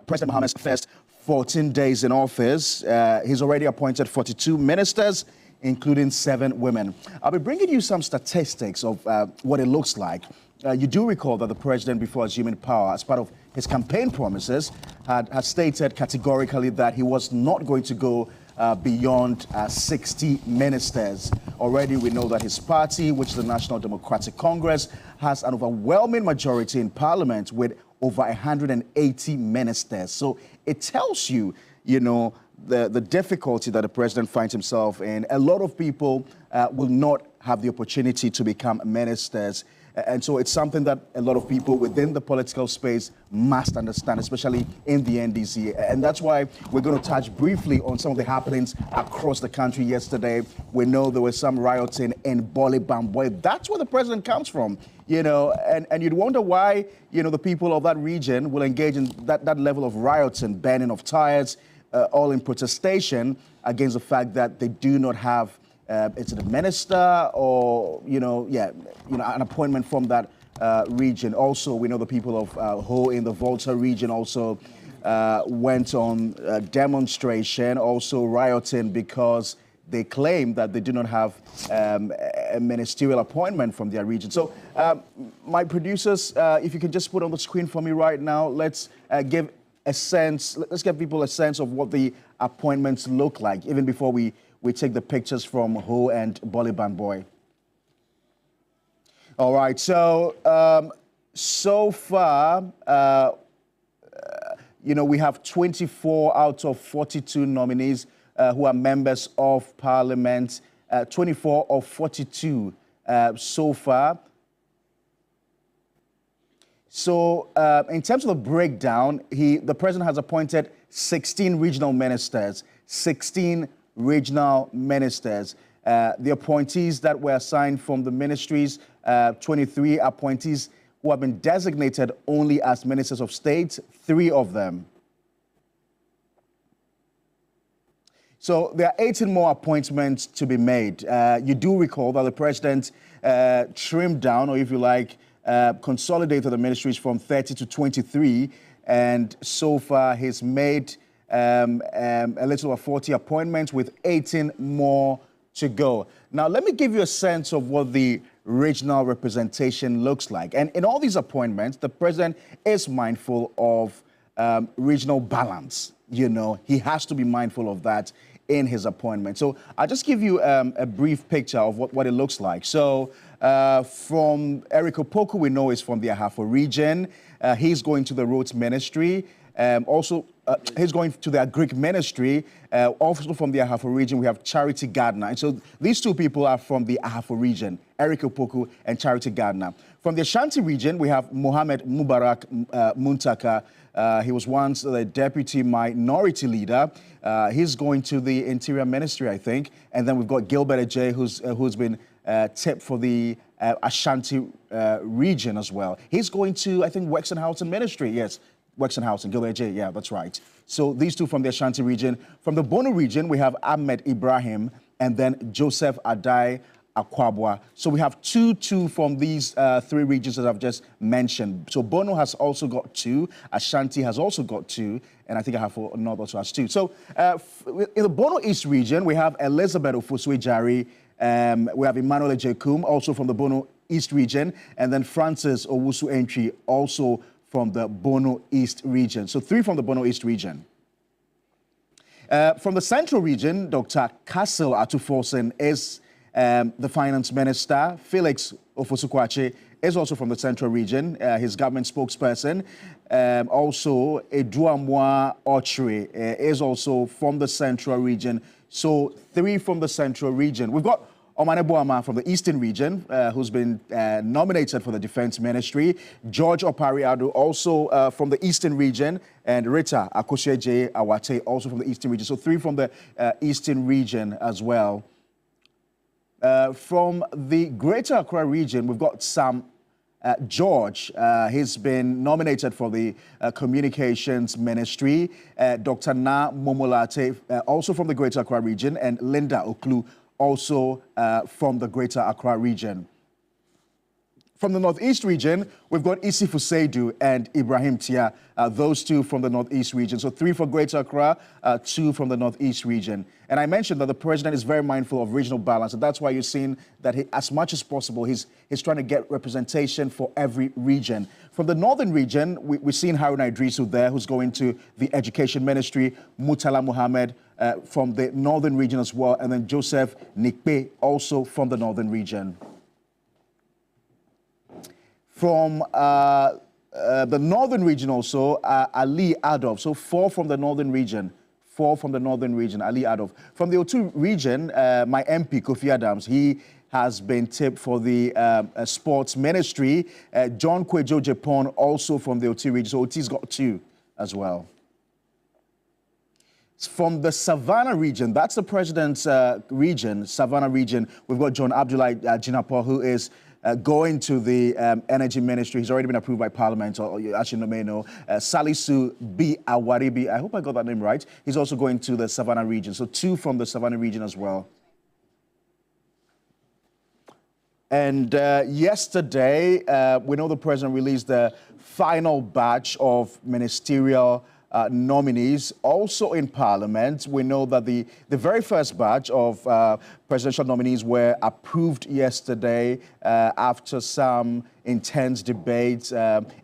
President Mohammed's first 14 days in office. He's already appointed 42 ministers, including 7 women. I'll be bringing you some statistics of what it looks like. You do recall that the president, before assuming power, as part of his campaign promises, had stated categorically that he was not going to go beyond 60 ministers. Already we know that his party, which is the National Democratic Congress, has an overwhelming majority in parliament with over 180 ministers. So it tells you, the difficulty that the president finds himself in. A lot of people will not have the opportunity to become ministers. And so it's something that a lot of people within the political space must understand, especially in the NDC. And that's why we're going to touch briefly on some of the happenings across the country yesterday. We know there was some rioting in Bole Bamboy. That's where the president comes from, and you'd wonder why, the people of that region will engage in that level of rioting, burning of tires, all in protestation against the fact that they do not have it's a minister or, an appointment from that region. Also, we know the people of Ho in the Volta region also went on demonstration, also rioting because they claim that they do not have a ministerial appointment from their region. So my producers, if you can just put on the screen for me right now, let's give people a sense of what the appointments look like, even before we take the pictures from Ho and Bole Bamboy. All right, so far, we have 24 out of 42 nominees who are members of parliament, 24 of 42 so far. So in terms of the breakdown, the president has appointed 16 regional ministers, 16 regional ministers. The appointees that were assigned from the ministries, 23 appointees who have been designated only as ministers of state, 3 of them. So there are 18 more appointments to be made. You do recall that the president trimmed down, or if you like, consolidated the ministries from 30 to 23, and so far he's made a little over 40 appointments with 18 more to go. Now, let me give you a sense of what the regional representation looks like. And in all these appointments, the president is mindful of regional balance. He has to be mindful of that in his appointment. So I'll just give you a brief picture of what it looks like. So from Eric Opoku, we know is from the Ahafo region. He's going to the roads ministry. Also, he's going to the Greek ministry. Also from the Ahafo region, we have Charity Gardner. And so these 2 people are from the Ahafo region, Eric Opoku and Charity Gardner. From the Ashanti region, we have Mohammed Mubarak Muntaka. He was once the deputy minority leader. He's going to the Interior Ministry, I think. And then we've got Gilbert Ajay, who's been tipped for the Ashanti region as well. He's going to, I think, Wexen Housing Ministry. Yes, Wexen Housing, Gilbert Ajay. Yeah, that's right. So these 2 from the Ashanti region. From the Bono region, we have Ahmed Ibrahim and then Joseph Adai Akwabwa. So we have 2 from these 3 regions that I've just mentioned. So Bono has also got 2, Ashanti has also got 2, and I think Ahafo North also has 2. So in the Bono East region, we have Elizabeth Ofusui-Jari, we have Emmanuel Ejekum, also from the Bono East region, and then Francis Owusu Entry, also from the Bono East region. So 3 from the Bono East region. From the Central region, Dr. Castle Atufosin is the finance minister. Felix Ofosu-Kwakye is also from the Central region, his government spokesperson. Also, Eduamwa Ochre is also from the Central region. So 3 from the Central region. We've got Omane Boama from the Eastern region, who's been nominated for the Defense Ministry. George Opariado, also from the Eastern region. And Rita Akosieje Awate, also from the Eastern region. So 3 from the Eastern region as well. From the Greater Accra region, we've got Sam George. He's been nominated for the Communications Ministry. Dr. Na Momolate, also from the Greater Accra region. And Linda Oklu, also from the Greater Accra region. From the Northeast region, we've got Isifu Seidu and Ibrahim Tia, those two from the Northeast region. So 3 for Greater Accra, 2 from the Northeast region. And I mentioned that the president is very mindful of regional balance, and that's why you're seeing that as much as possible, he's trying to get representation for every region. From the Northern region, we've seen Haruna Idrisu there, who's going to the Education Ministry, Mutala Muhammad from the Northern region as well, and then Joseph Nikpe, also from the Northern region. From the Northern region also, Ali Adov. So 4 from the Northern region. 4 from the Northern region, Ali Adov. From the O2 region, my MP, Kofi Adams, he has been tipped for the sports ministry. John Kwejo Japan, also from the O2 region. So OT's got 2 as well. From the Savannah region, that's the president's region, Savannah region, we've got John Abdullahi Jinapor, who is going to the Energy Ministry. He's already been approved by Parliament, or you actually may know. Salisu B. Awaribi, I hope I got that name right. He's also going to the Savannah region. So 2 from the Savannah region as well. And yesterday, we know the president released the final batch of ministerial nominees. Also in Parliament, we know that the very first batch of presidential nominees were approved yesterday after some intense debates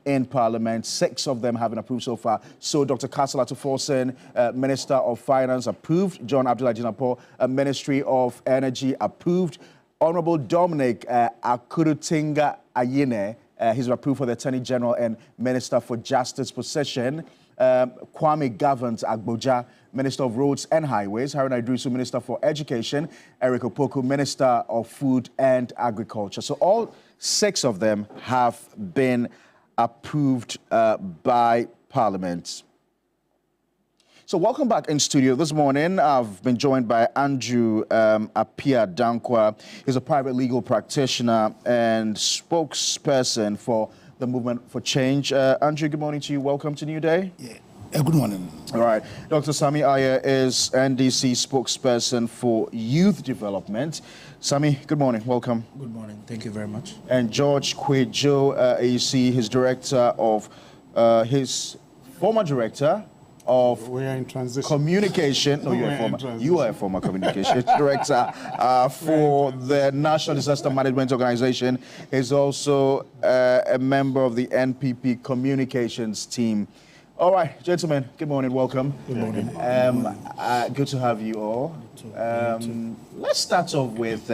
in Parliament. 6 of them have been approved so far. So Dr. Kasala Tuforsen, Minister of Finance, approved. John Abdullahi Jinapor, Ministry of Energy, approved. Honorable Dominic Akurutinga Ayine, he's approved for the Attorney General and Minister for Justice Possession. Kwame Gavant Agboja, Minister of Roads and Highways. Haruna Idrisu, Minister for Education. Eric Opoku, Minister of Food and Agriculture. So all 6 of them have been approved by Parliament. So welcome back in studio. This morning, I've been joined by Andrew Apia Dankwa. He's a private legal practitioner and spokesperson for the Movement for Change. Andrew, good morning to you. Welcome to New Day. Yeah. Good morning. All right. Dr. Sami Ayer is NDC spokesperson for youth development. Sami, good morning. Welcome. Good morning. Thank you very much. And George Kwejo AC, his director of, his former director of we are in transition. Communication. No, you are a former communications director for the National Disaster Management Organization. He's also a member of the NPP communications team. All right, gentlemen, good morning, welcome. Good morning. Good to have you all. Let's start off with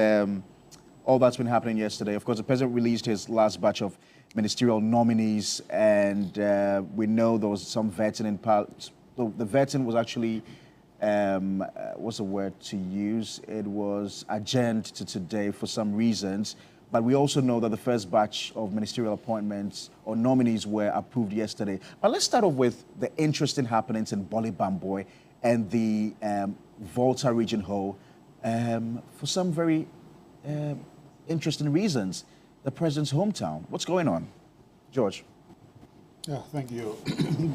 all that's been happening yesterday. Of course, the president released his last batch of ministerial nominees, and we know there was some vetting in part. The vetting was actually, what's the word to use? It was adjourned to today for some reasons. But we also know that the first batch of ministerial appointments or nominees were approved yesterday. But let's start off with the interesting happenings in Bole Bamboy and the Volta region whole for some very interesting reasons. The president's hometown. What's going on? George. Yeah, thank you.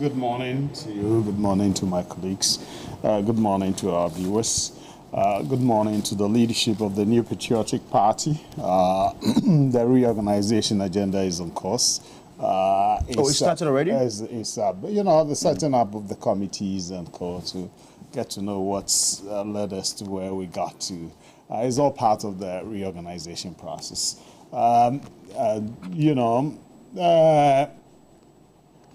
Good morning to you. Good morning to my colleagues. Good morning to our viewers. Good morning to the leadership of the New Patriotic Party. The reorganization agenda is on course. It started already? The setting up of the committees and co to get to know what's led us to where we got to. It's all part of the reorganization process.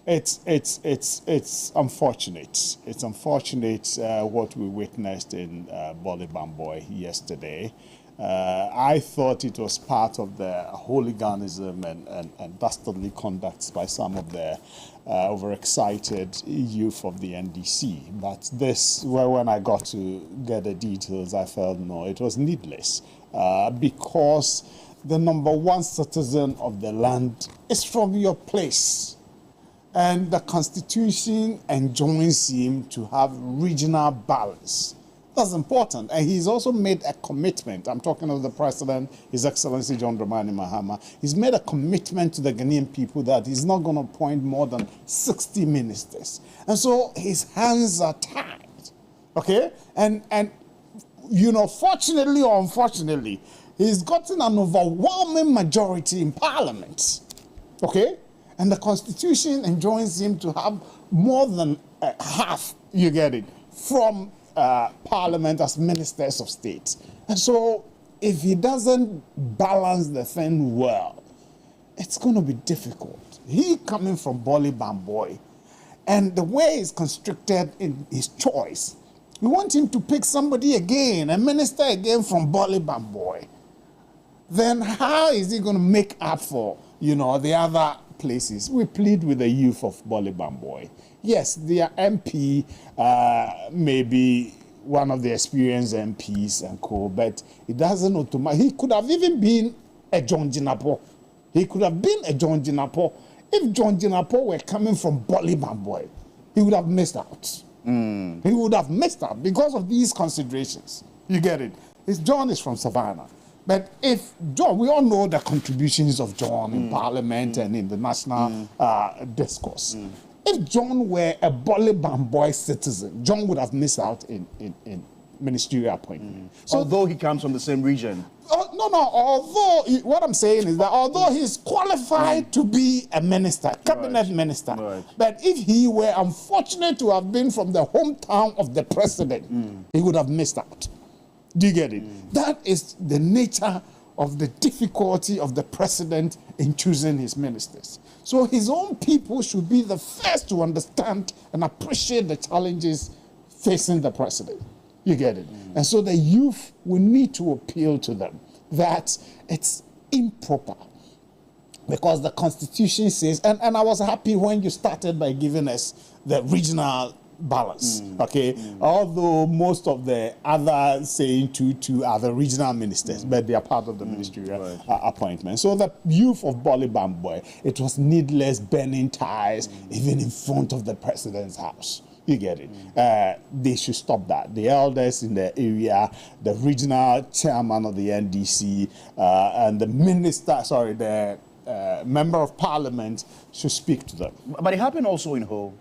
It's unfortunate. It's unfortunate what we witnessed in Bole Bamboy yesterday. I thought it was part of the hooliganism and dastardly conduct by some of the overexcited youth of the NDC. But this, when I got to get the details, I felt no, it was needless because the #1 citizen of the land is from your place. And the Constitution enjoins him to have regional balance. That's important. And he's also made a commitment. I'm talking of the President, His Excellency John Dramani Mahama. He's made a commitment to the Ghanaian people that he's not going to appoint more than 60 ministers. And so his hands are tied. Okay? And fortunately or unfortunately, He's gotten an overwhelming majority in Parliament. Okay? And the Constitution enjoins him to have more than half, you get it, from Parliament as ministers of state. And so if he doesn't balance the thing well, it's going to be difficult. He coming from Bolly Bamboy, and the way he's constricted in his choice, we want him to pick somebody again, a minister again from Bolly Bamboy. Then how is he going to make up for, the other places? We plead with the youth of Bolly Bamboy. Yes, their MP may be one of the experienced MPs and co, but it doesn't automatically. He could have even been a John Jinapo. He could have been a John Jinapo. If John Jinapo were coming from Bolly Bamboy, he would have missed out. He would have missed out because of these considerations. You get it? John is from Savannah. But if John, we all know the contributions of John in Parliament and in the national discourse. If John were a Bolly Bamboy citizen, John would have missed out in ministerial appointment. So, although he comes from the same region. No. Although, what I'm saying is that although he's qualified to be a minister, cabinet minister, but if he were unfortunate to have been from the hometown of the president, he would have missed out. Do you get it? That is the nature of the difficulty of the president in choosing his ministers. So his own people should be the first to understand and appreciate the challenges facing the president. You get it? And so the youth will need to appeal to them that it's improper because the Constitution says, and I was happy when you started by giving us the regional balance, okay? Although most of the other saying two are the regional ministers, but they are part of the ministerial appointment. So the youth of Bolly Bamboy, it was needless burning ties even in front of the president's house. You get it? They should stop that. The elders in the area, the regional chairman of the NDC, and the member of parliament should speak to them. But it happened also in Ho.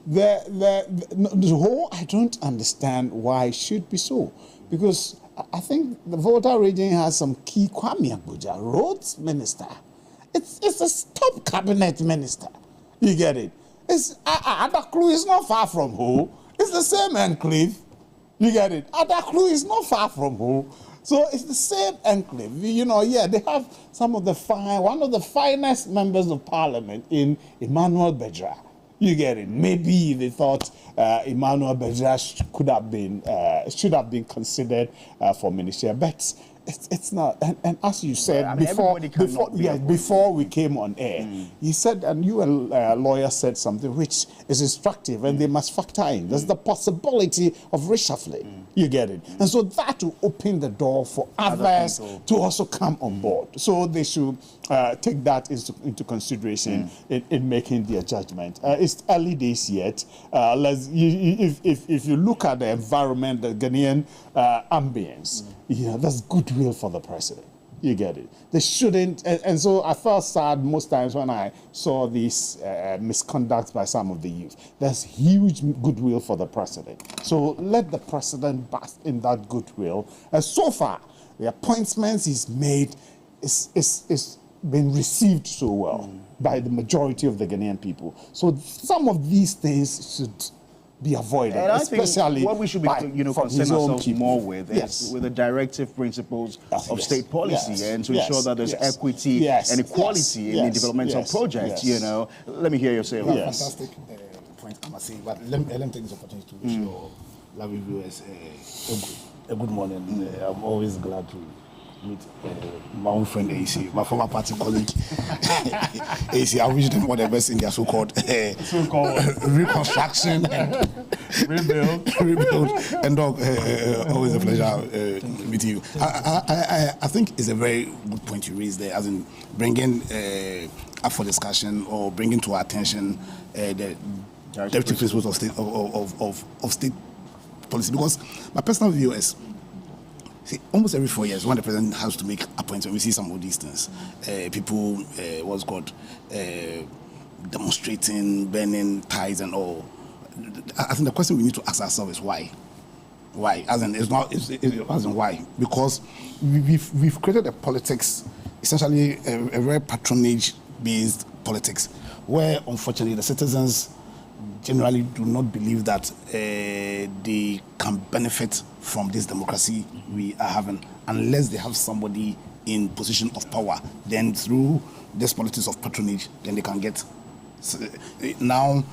The whole, I don't understand why it should be so. Because I think the Volta region has some key Kwame Abuja, roads minister. It's a top cabinet minister. You get it? Adaklu is not far from Ho. It's the same enclave. You get it? Adaklu is not far from Ho. So it's the same enclave. They have one of the finest members of parliament in Emmanuel Bedra. You get it? Maybe they thought Emmanuel Bedra should have been considered for ministerial, but it's not. And as you said before we came on air, you said, and you and a lawyer said something which is instructive, and they must factor in. There's the possibility of reshuffling. You get it? And so that will open the door for others to also come on board. So they should take that into consideration in making their judgment. It's early days yet. If you look at the environment, the Ghanaian ambience, there's goodwill for the president. You get it? They shouldn't, and so I felt sad most times when I saw these misconducts by some of the youth. There's huge goodwill for the president. So let the president bask in that goodwill. And so far, the appointments he's made is been received so well by the majority of the Ghanaian people. So some of these things should be avoided, and especially I think what we should be concern ourselves more with is with the directive principles of state policy and to ensure that there's equity and equality in the developmental project. Let me hear you say that. Fantastic point, I must say, but let me take this opportunity to wish your lovely viewers a good morning. I'm always glad to meet my own friend AC, my former party colleague. AC, I wish them all the best in their so-called reconstruction and rebuild. And dog, always a pleasure meeting you. I think it's a very good point you raised there, as in bringing up for discussion or bringing to our attention the directive principles of state policy. Because my personal view is, see, almost every 4 years, when the president has to make appointments, we see some of these things. People, what's called, demonstrating, burning ties and all. I think the question we need to ask ourselves is why. Why? As in, as in why? Because we've created a politics, essentially a very patronage-based politics, where unfortunately the citizens generally do not believe that they can benefit from this democracy we are having unless they have somebody in position of power. Then through this politics of patronage, then they can get. Now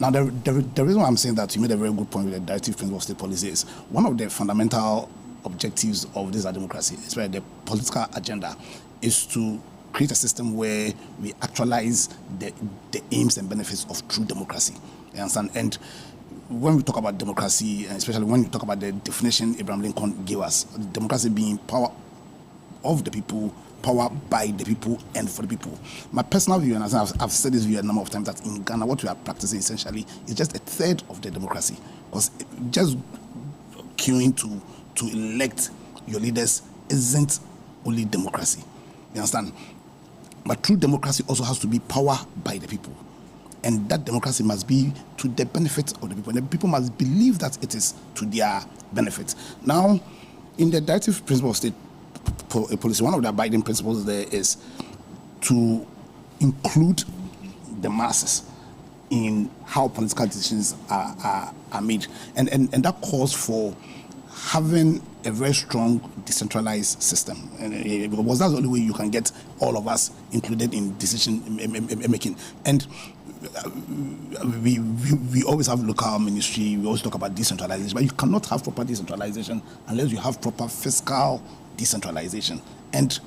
the reason why I'm saying that, you made a very good point with the directive principle of state policy, is one of the fundamental objectives of this democracy, especially the political agenda, is to create a system where we actualize the aims and benefits of true democracy. You understand? And when we talk about democracy, and especially when we talk about the definition Abraham Lincoln gave us, democracy being power of the people, power by the people and for the people. My personal view, and I've said this view a number of times, that in Ghana what we are practicing essentially is just a third of the democracy. Because just queuing to elect your leaders isn't only democracy. You understand? But true democracy also has to be power by the people. And that democracy must be to the benefit of the people. And the people must believe that it is to their benefit. Now, in the directive principle of state policy, one of the abiding principles there is to include the masses in how political decisions are made. And that calls for having a very strong decentralized system, because that's the only way you can get all of us included in decision making. And we always have local ministry, we always talk about decentralization, but you cannot have proper decentralization unless you have proper fiscal decentralization. And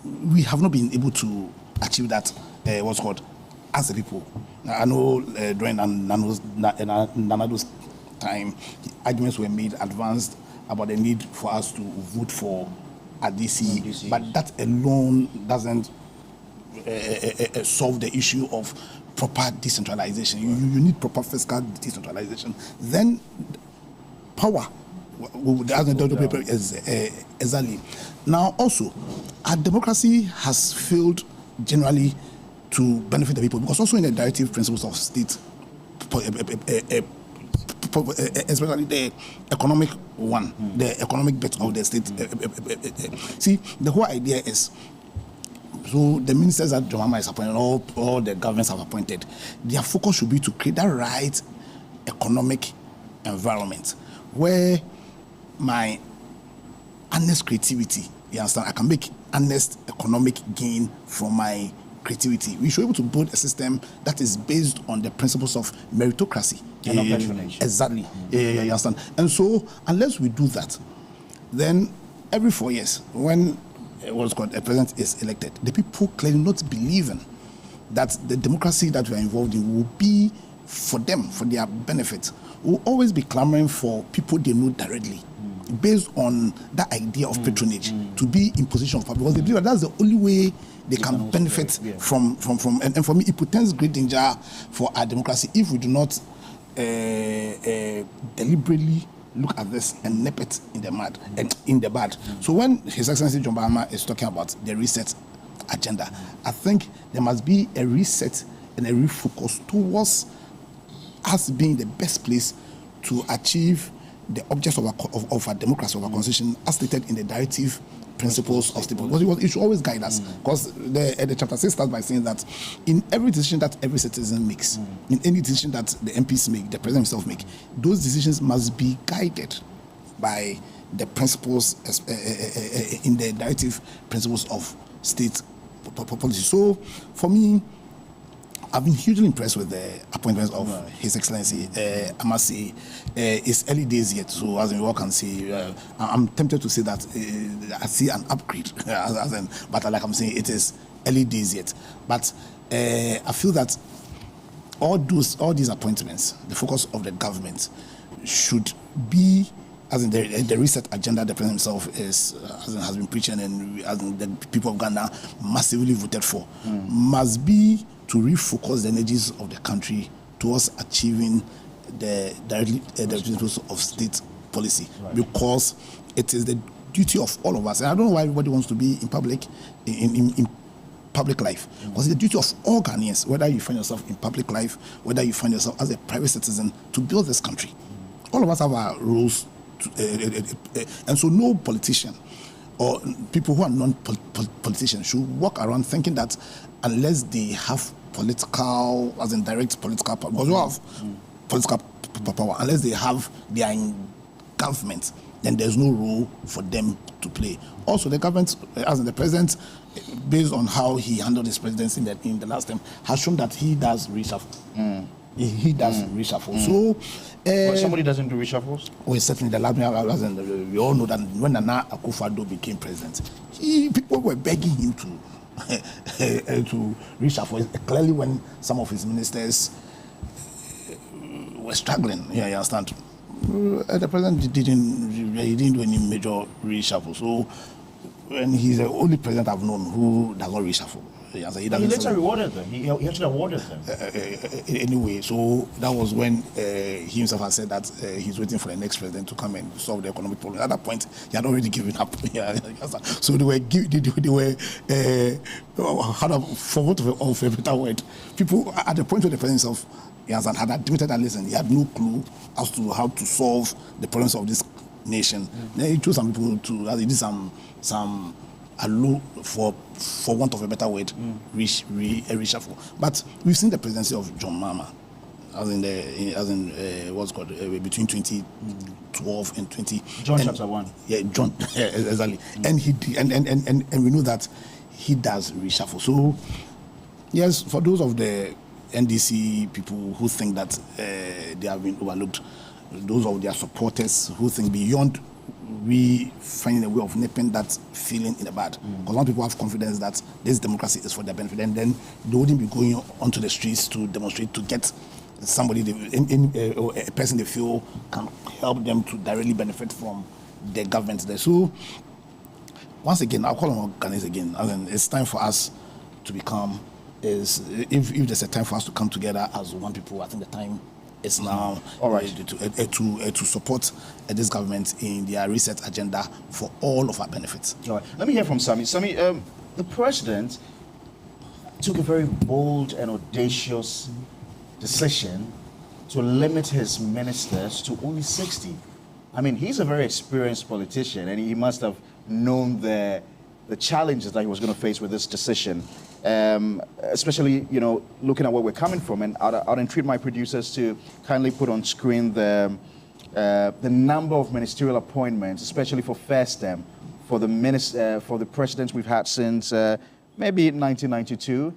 we have not been able to achieve that, what's called, as a people. I know during Nanado's time, arguments were made advanced about the need for us to vote for a DC, but that alone doesn't solve the issue of proper decentralization. You need proper fiscal decentralization. Then power exactly. Now also, our democracy has failed generally to benefit the people, because also in the directive principles of state, especially the economic one, the economic bit of the state. See, the whole idea is, so the ministers that John Mahama is appointed, all the governments have appointed, their focus should be to create that right economic environment where my honest creativity, you understand, I can make honest economic gain from my creativity. We should be able to build a system that is based on the principles of meritocracy. Exactly. You understand? And so, unless we do that, then every 4 years, when what's called a president is elected, the people clearly not believing that the democracy that we are involved in will be for them, for their benefit, will always be clamoring for people they know directly, based on that idea of patronage, to be in position of power, because they believe that that's the only way they can benefit from. And for me, it portends great danger for our democracy if we do not deliberately look at this and nip it in the bud. So when His Excellency John Mahama is talking about the reset agenda, I think there must be a reset and a refocus towards us being the best place to achieve the objects of our democracy, of our constitution, as stated in the directive principles of state policy. It should always guide us, because the chapter 6 starts by saying that in every decision that every citizen makes, in any decision that the MPs make, the president himself make, those decisions must be guided by the principles in the directive principles of state policy. So for me, I've been hugely impressed with the appointments of His Excellency. I must say, it's early days yet, so as we walk and see, I'm tempted to say that I see an upgrade, but like I'm saying, it is early days yet. But I feel that all these appointments, the focus of the government should be, as in the reset agenda the president himself has been preaching, and as in the people of Ghana massively voted for, must be to refocus the energies of the country towards achieving the principles of state policy, because it is the duty of all of us. And I don't know why everybody wants to be in public life, because it's the duty of all Ghanaians, whether you find yourself in public life, whether you find yourself as a private citizen, to build this country. All of us have our roles and so no politician or people who are non-politicians should walk around thinking that unless they have political, as in direct political power, because you have political power, unless they have their government, then there's no role for them to play. Also, the government, as in the president, based on how he handled his presidency in the last term, has shown that he does reshuffle. He does reshuffle. So, but somebody doesn't do reshuffles? Well, certainly the last we all know that when Nana Akufo-Addo became president, people were begging him to reshuffle. Clearly, when some of his ministers were struggling, you understand. The president didn't do any major reshuffle. So, and he's the only president I've known who does not reshuffle. He later rewarded them. He actually awarded them. Anyway, so that was when he himself had said that he's waiting for the next president to come and solve the economic problem. At that point, he had already given up. So they were for want of a better word, people at the point where the president himself had admitted that, listen, he had no clue as to how to solve the problems of this nation. Then he chose some people to he did some for want of a better word, reshuffle. But we've seen the presidency of John Mahama, what's called between 2012 and 20. John chapter 1. Yeah, John exactly. And we know that he does reshuffle. So yes, for those of the NDC people who think that they have been overlooked, those of their supporters who think beyond we finding a way of nipping that feeling in the bud. Because some people have confidence that this democracy is for their benefit, and then they wouldn't be going onto the streets to demonstrate to get somebody, a person they feel can help them to directly benefit from the government there. So, once again, I'll call on Ghanaians again. I mean, it's time for us to become, if there's a time for us to come together as one people, I think the time is now to support this government in their reset agenda for all of our benefits. All right. Let me hear from Sammy. Sammy, the president took a very bold and audacious decision to limit his ministers to only 60. I mean, he's a very experienced politician, and he must have known the challenges that he was going to face with this decision. Especially, looking at where we're coming from, and I'd entreat my producers to kindly put on screen the number of ministerial appointments, especially for first term, for the presidents we've had since maybe 1992.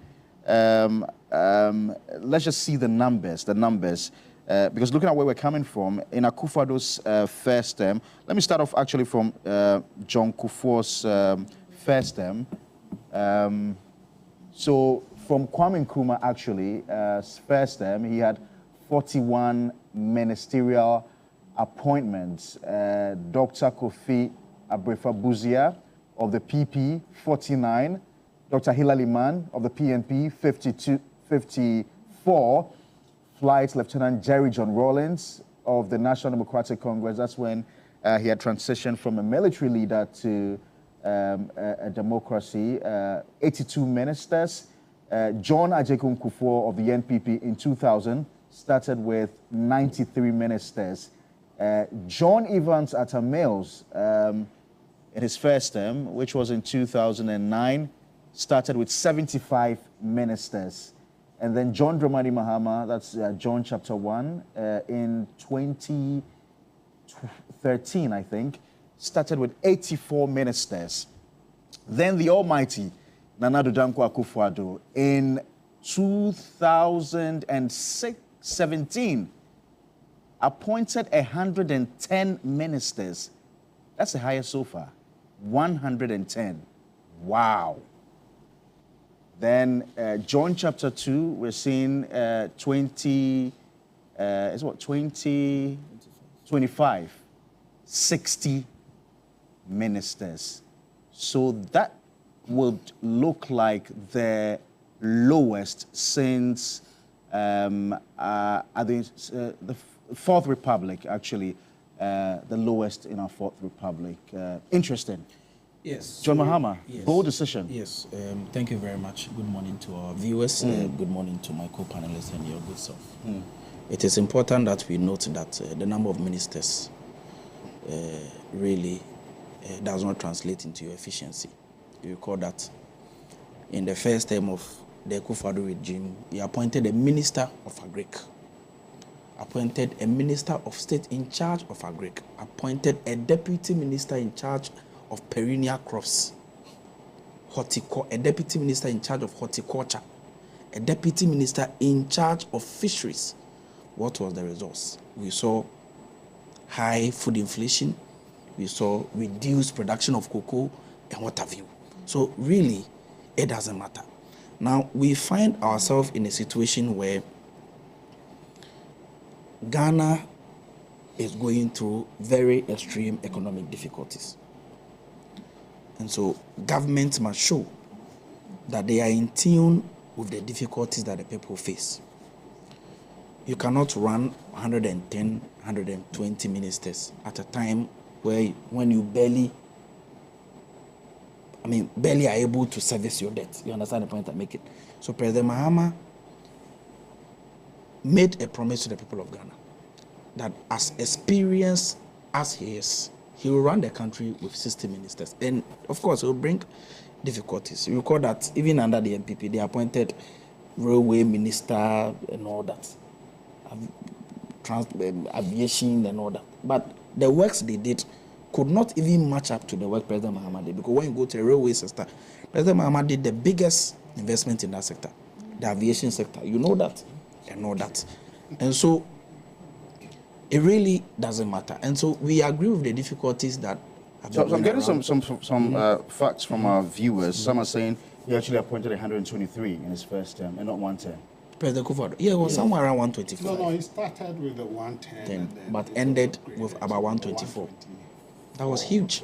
Let's just see the numbers, because looking at where we're coming from, in Akufo-Addo's first term, let me start off actually from John Kufuor's first term. So from Kwame Nkrumah, actually, first term, he had 41 ministerial appointments. Dr. Kofi Abrefa-Buzia of the PP, 49. Dr. Hilary Man of the PNP, 54. Flight Lieutenant Jerry John Rawlings of the National Democratic Congress. That's when he had transitioned from a military leader to a democracy. 82 ministers. John Ajekun Kufuor of the NPP in 2000 started with 93 ministers. John Evans Atta Mills in his first term, which was in 2009, started with 75 ministers. And then John Dramani Mahama, that's John chapter 1, in 2013, I think, started with 84 ministers. Then the almighty Nana Addo Dankwa Akufo-Addo in 2017 appointed 110 ministers. That's the highest so far. 110. Wow. Then John chapter 2, we're seeing 25, 60 ministers. So that would look like the lowest since the Fourth Republic, actually, the lowest in our Fourth Republic. Interesting. Yes. John Mahama, yes. bold decision. Yes. Thank you very much. Good morning to our viewers. Good morning to my co-panelists and your good self. It is important that we note that the number of ministers really does not translate into your efficiency. You recall that in the first term of the Akufo-Addo regime, he appointed a minister of agric, appointed a minister of state in charge of agric, appointed a deputy minister in charge of perennial crops, a deputy minister in charge of horticulture, a deputy minister in charge of fisheries. What was the result? We saw high food inflation, we saw reduced production of cocoa, and what have you. So really, it doesn't matter. Now, we find ourselves in a situation where Ghana is going through very extreme economic difficulties. And so governments must show that they are in tune with the difficulties that the people face. You cannot run 110, 120 ministers at a time when you barely are able to service your debt. You understand the point I make it? So President Mahama made a promise to the people of Ghana that as experienced as he is, he will run the country with 60 ministers. And of course, it will bring difficulties. You recall that even under the MPP, they appointed railway minister and all that, aviation and all that. But the works they did could not even match up to the work President Mahama did. Because when you go to the railway sector, President Mahama did the biggest investment in that sector, the aviation sector. You know that and know that. And so it really doesn't matter. And so we agree with the difficulties that have So I'm getting around. some facts from our viewers. Some are saying he actually appointed 123 in his first term and not one term. President Akufo-Addo, yeah, it was somewhere around 125. No, he started with the 110, but ended with about 124. That was huge.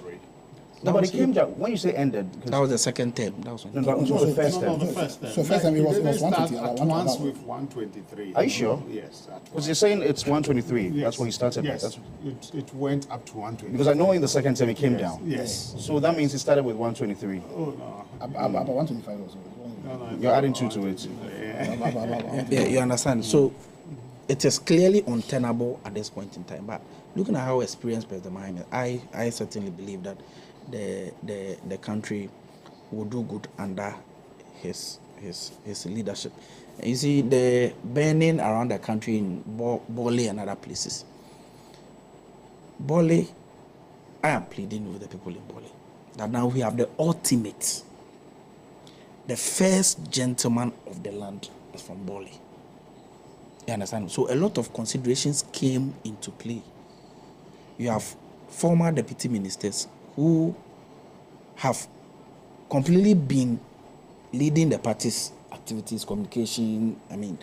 No, but it came down. When you say ended, because That was the second term. That was no, that was the first term. the first term. So first time it was didn't start 120, at about once 120. with 123. Are you sure? Yes. Because you're saying it's 123. That's what he started Yes, with. it went up to 120. Because I know in the second term it came down. Yes. So that means he started with 123. Oh, no. About 125 also. You're adding 2 to it. Yeah, you understand. So it is clearly untenable at this point in time. But looking at how experienced President Mahama is, I certainly believe that the country will do good under his leadership. You see, the burning around the country in Bole and other places. Bole, I am pleading with the people in Bole that now we have the ultimate. The first gentleman of the land is from Bole. You understand? So a lot of considerations came into play. You have former deputy ministers who have completely been leading the party's activities, communication. I mean,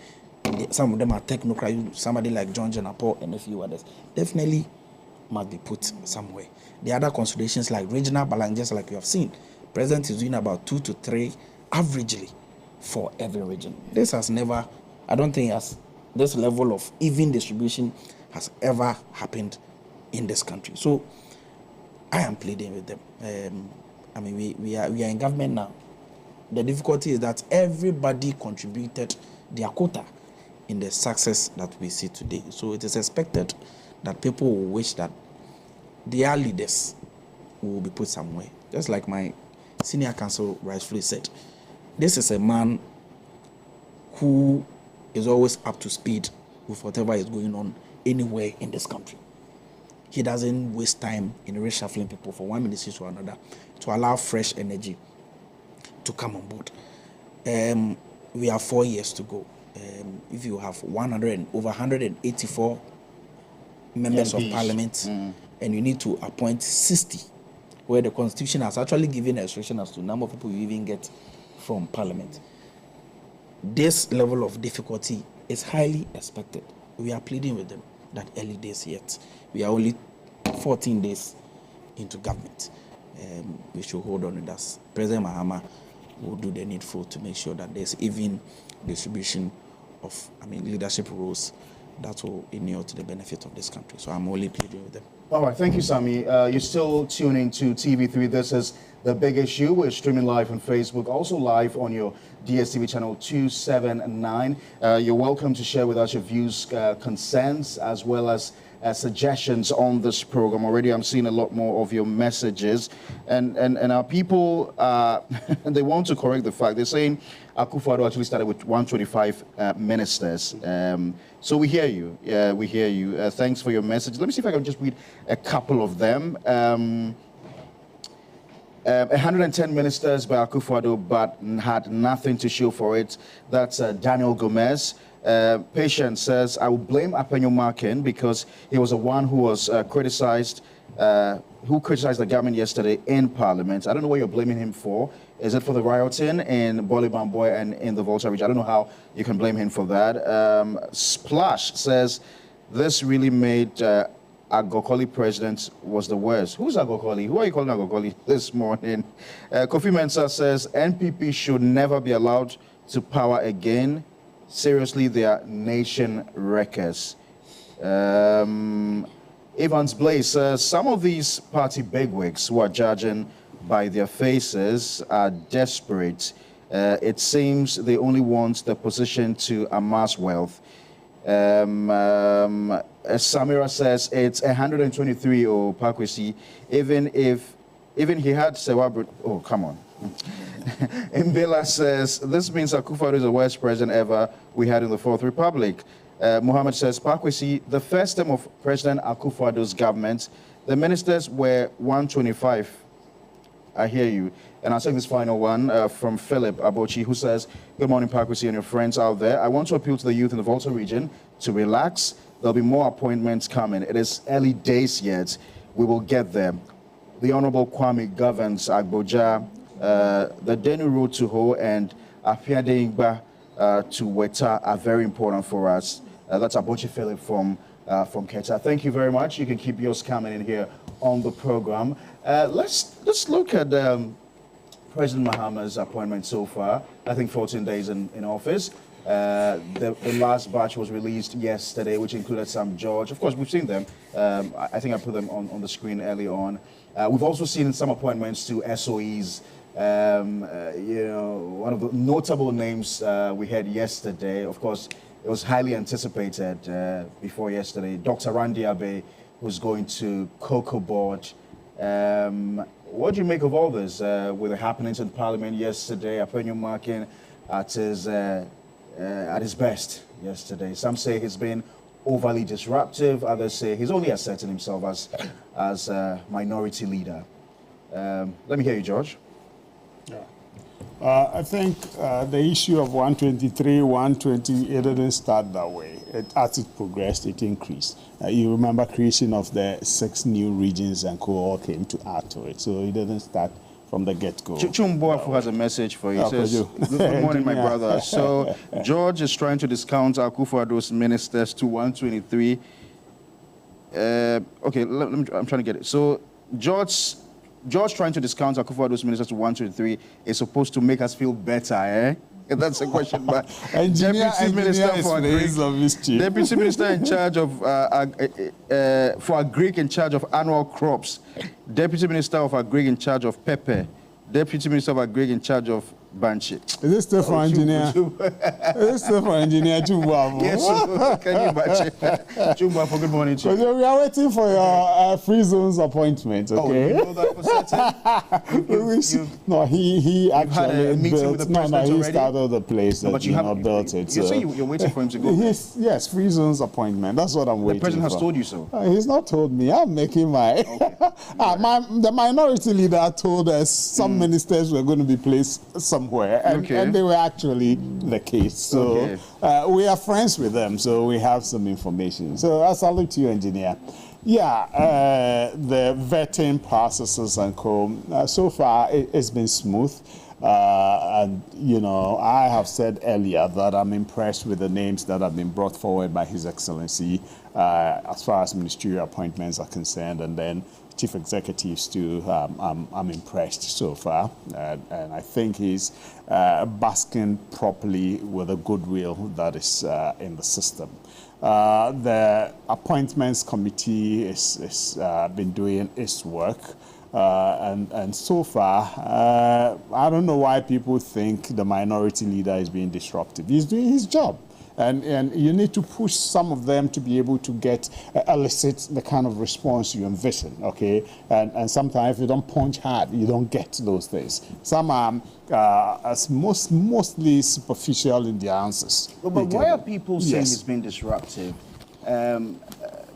some of them are technocrats. Somebody like John Jenapo and a few others definitely must be put somewhere. The other considerations like regional balance, just like you have seen, President is doing about 2 to 3 averagely for every region. This has never, I don't think this level of even distribution has ever happened in this country. So I am pleading with them. I mean, we are in government now. The difficulty is that everybody contributed their quota in the success that we see today. So it is expected that people will wish that their leaders will be put somewhere. Just like my senior counsel rightfully said, this is a man who is always up to speed with whatever is going on anywhere in this country. He doesn't waste time in reshuffling people from one ministry to another to allow fresh energy to come on board. We have 4 years to go. If you have over 184 members of parliament and you need to appoint 60, where the constitution has actually given a restriction as to the number of people you even get from parliament, this level of difficulty is highly expected. We are pleading with them that early days yet. We are only 14 days into government. We should hold on with us. President Mahama will do the needful to make sure that there's even distribution of, leadership roles that will inure to the benefit of this country. So I'm only pleading with them. All right, thank you, Sami. You're still tuning to TV3. This is the The Big Issue. We're streaming live on Facebook, also live on your DSTV channel 279. You're welcome to share with us your views, concerns, as well as suggestions on this program. Already I'm seeing a lot more of your messages, and our people they want to correct the fact. They're saying Akufo-Addo actually started with 125 ministers. So we hear you. Yeah, we hear you. Thanks for your message. Let me see if I can just read a couple of them. 110 ministers by Akufo-Addo, but had nothing to show for it. That's Daniel Gomez. Patient says, I will blame Apenyo Markin because he was the one who was criticized the government yesterday in Parliament. I don't know what you're blaming him for. Is it for the rioting in Bole Bamboy and in the Volta region? I don't know how you can blame him for that. Splash says, this really made Agokoli president was the worst. Who's Agokoli? Who are you calling Agokoli this morning? Kofi Mensah says, NPP should never be allowed to power again. Seriously, they are nation wreckers. Evans Blaze says, some of these party bigwigs who are judging by their faces are desperate. It seems they only want the position to amass wealth. Samira says, it's 123 or Pakwesi, even he had Sewabri. Oh, come on. Mbela says, this means Akufo-Addo is the worst president ever we had in the Fourth Republic. Muhammad says, Pakwesi, the first term of President Akufo-Addo's government, the ministers were 125. I hear you. And I'll take this final one from Philip Abochi, who says, good morning, Pakwesi and your friends out there. I want to appeal to the youth in the Volta region to relax. There'll be more appointments coming. It is early days yet. We will get there. The Honorable Kwame governs Agboja, the Denu Road to Ho, and Afiadengba to Weta are very important for us. That's Abochi Philip from Keta. Thank you very much. You can keep yours coming in here on the program. Let's look at President Mahama's appointment so far. I think 14 days in office. The last batch was released yesterday, which included Sam George. Of course, we've seen them. I think I put them on the screen early on. We've also seen some appointments to SOEs. One of the notable names we had yesterday, of course, it was highly anticipated before yesterday. Dr. Randy Abe, who's going to Cocoa Board. What do you make of all this with the happenings in Parliament yesterday? Apenyo Markin at his best yesterday. Some say he's been overly disruptive. Others say he's only asserting himself as a minority leader. Let me hear you, George. Yeah. I think the issue of 123, 120, it didn't start that way. As it progressed, it increased. You remember creation of the 6 new regions and all came to add to it. So it didn't start from the get-go. Chumboafu has a message for you. He says, good morning, my brother. So George is trying to discount Akufo-Addo's ministers to 123. Okay, I'm trying to get it. So George trying to discount Akufo-Addo's ministers to 123 is supposed to make us feel better, eh? That's a question, but Deputy Minister in charge of for Agric in charge of annual crops, Deputy Minister of Agric in charge of pepper, Deputy Minister of Agric in charge of Banshee. Is this still for engineer? Is this still for engineer Chumboafu? Yes, can you imagine? Chumboafu, good morning to you. We are waiting for your free zones appointment, okay? Oh, you know that for certain? No, he actually had a meeting built, with the president he already? started the place that But you have built it. You say you're waiting for him to go? Yes, free zones appointment. That's what I'm waiting for. The president has told you so? He's not told me. I'm making my... Okay. The minority leader told us some ministers were going to be placed somewhere, and they were actually the case. So we are friends with them, so we have some information. So I salute you, engineer. Yeah, the vetting processes and so far it's been smooth. And, I have said earlier that I'm impressed with the names that have been brought forward by His Excellency as far as ministerial appointments are concerned, and then chief executives too. I'm impressed so far, and I think he's basking properly with the goodwill that is in the system. The appointments committee is been doing its work. And so far, I don't know why people think the minority leader is being disruptive. He's doing his job. And you need to push some of them to be able to get, elicit the kind of response you envision, okay? And sometimes if you don't punch hard, you don't get those things. Some are mostly superficial in their answers. But why are people saying he's been disruptive?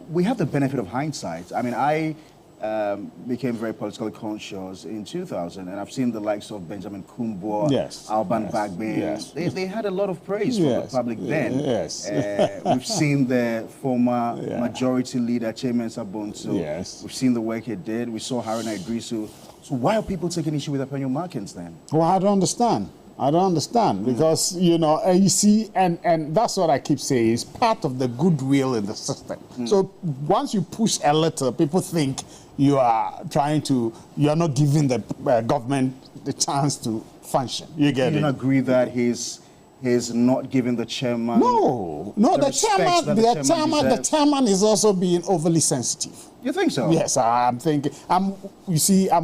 We have the benefit of hindsight. I mean, I became very politically conscious in 2000, and I've seen the likes of Benjamin Kumbo, Alban Bagbin. They had a lot of praise from the public then. We've seen the former majority leader, Chairman Sabonso. We've seen the work he did. We saw Haruna Idrisu. So why are people taking issue with Apenyo Markins then? Well, I don't understand. Because, you know, you see, and that's what I keep saying, is part of the goodwill in the system. So once you push a little, people think you are you're not giving the government the chance to function. You get it? You don't agree that he's not giving the chairman? No, the chairman is also being overly sensitive. You think so? Yes, I'm thinking. I'm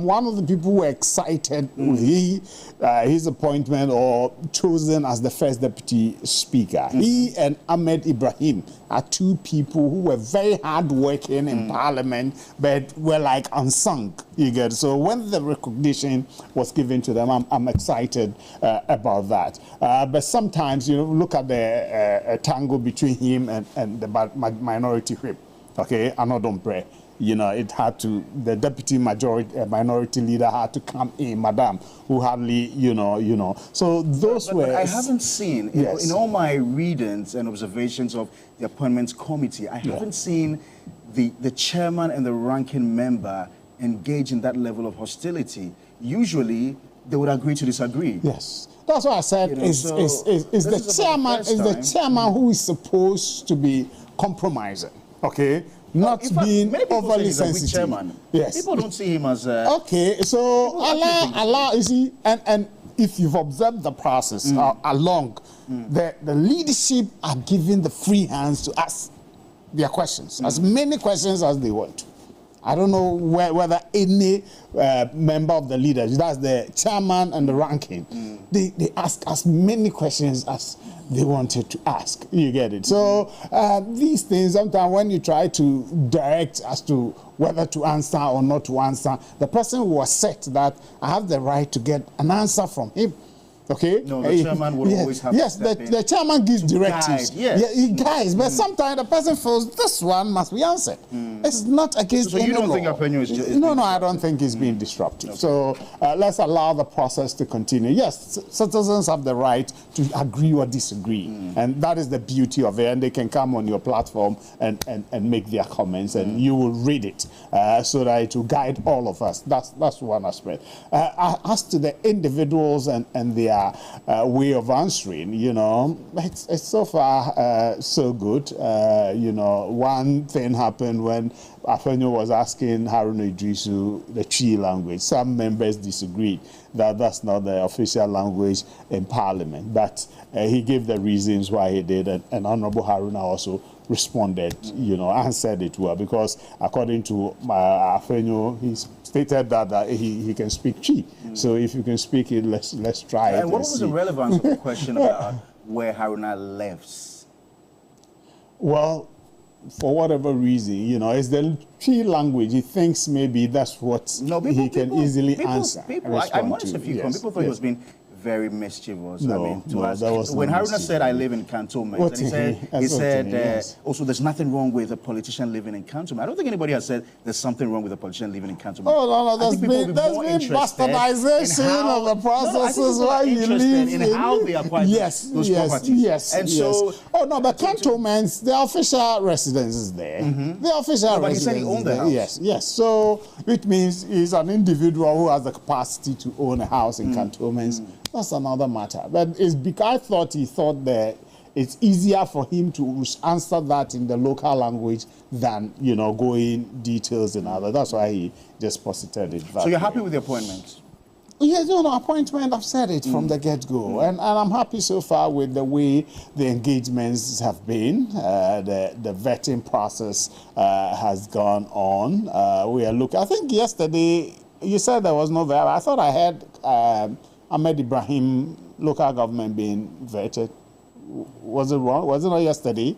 one of the people who are excited with his appointment or chosen as the first deputy speaker. He and Ahmed Ibrahim are two people who were very hard-working in parliament, but were like unsung. You get it? So when the recognition was given to them, I'm excited about that. But sometimes, you know, look at the tango between him and the minority whip. Okay, Anodombre. You know, the deputy minority leader had to come in, madam, who hardly, you know. So those were... But I haven't seen, in all my readings and observations of the appointments committee, I haven't seen the chairman and the ranking member engage in that level of hostility. Usually, they would agree to disagree. Yes. That's what I said, the chairman who is supposed to be compromising, okay? Not being overly sensitive. Chairman. Yes. People don't see him as okay, so Allah, you see, and if you've observed the process along, the leadership are given the free hands to ask their questions, as many questions as they want. I don't know whether any member of the leaders, that's the chairman and the ranking, they ask as many questions as they wanted to ask. You get it? So these things, sometimes when you try to direct as to whether to answer or not to answer, the person who was set that I have the right to get an answer from him. Okay? No, the chairman will always have to step in. The chairman gives directives. He guides, but sometimes the person feels this one must be answered. It's not against So you don't think Apenyo is No, I don't think he's being disruptive. Okay. So let's allow the process to continue. Yes, citizens have the right to agree or disagree, and that is the beauty of it. And they can come on your platform and make their comments, and you will read it so that it will guide all of us. That's one aspect. As to the individuals and their way of answering, you know, it's so far so good. You know, one thing happened when Apenyo was asking Haruna Idrisu the Twi language. Some members disagreed that that's not the official language in Parliament, but he gave the reasons why he did, and Honorable Haruna also responded, you know, answered it well, because according to Apenyo, he stated that he can speak Twi. So if you can speak it, let's try it. And what was the relevance of the question about where Haruna lives? Well, for whatever reason, you know, it's the Twi language. He thinks maybe that's what he can easily answer. I'm honest with you, people thought he was being very mischievous. No, that was when Haruna said, I live in cantonment, and he said also there's nothing wrong with a politician living in cantonment. I don't think anybody has said there's something wrong with a politician living in cantonment. Oh, no, there's been bastardization of the processes while you live in how they acquire those properties. But cantonments, the official residence is there. The official residence he said he owned the house. Yes. So it means he's an individual who has the capacity to own a house in cantonments. That's another matter. But I thought he thought that it's easier for him to answer that in the local language than, you know, going details and other. That's why he just posited it. So you're happy with the appointment? Yes, appointment, I've said it from the get-go. And I'm happy so far with the way the engagements have been. The vetting process has gone on. I think yesterday You said there was no verb. I thought I had Ahmed Ibrahim local government being vetted. Was it wrong? Was it not yesterday?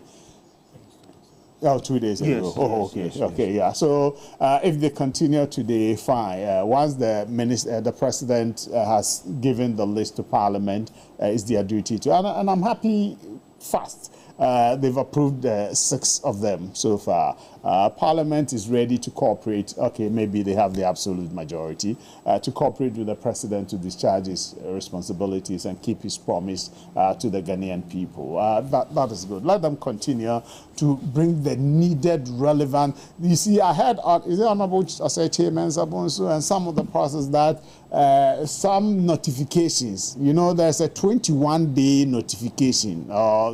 Oh, 2 days ago. Yes, Oh, yes, okay, yes, okay, yeah. So if they continue today, fine. Once the president has given the list to Parliament, it's their duty to. And I'm happy fast. They've approved 6 of them so far. Parliament is ready to cooperate. Okay, maybe they have the absolute majority to cooperate with the president to discharge his responsibilities and keep his promise to the Ghanaian people. That is good. Let them continue to bring the needed, relevant. You see, I heard, is it Honorable Chairman Sabonso and some of the process that some notifications, you know, there's a 21-day notification,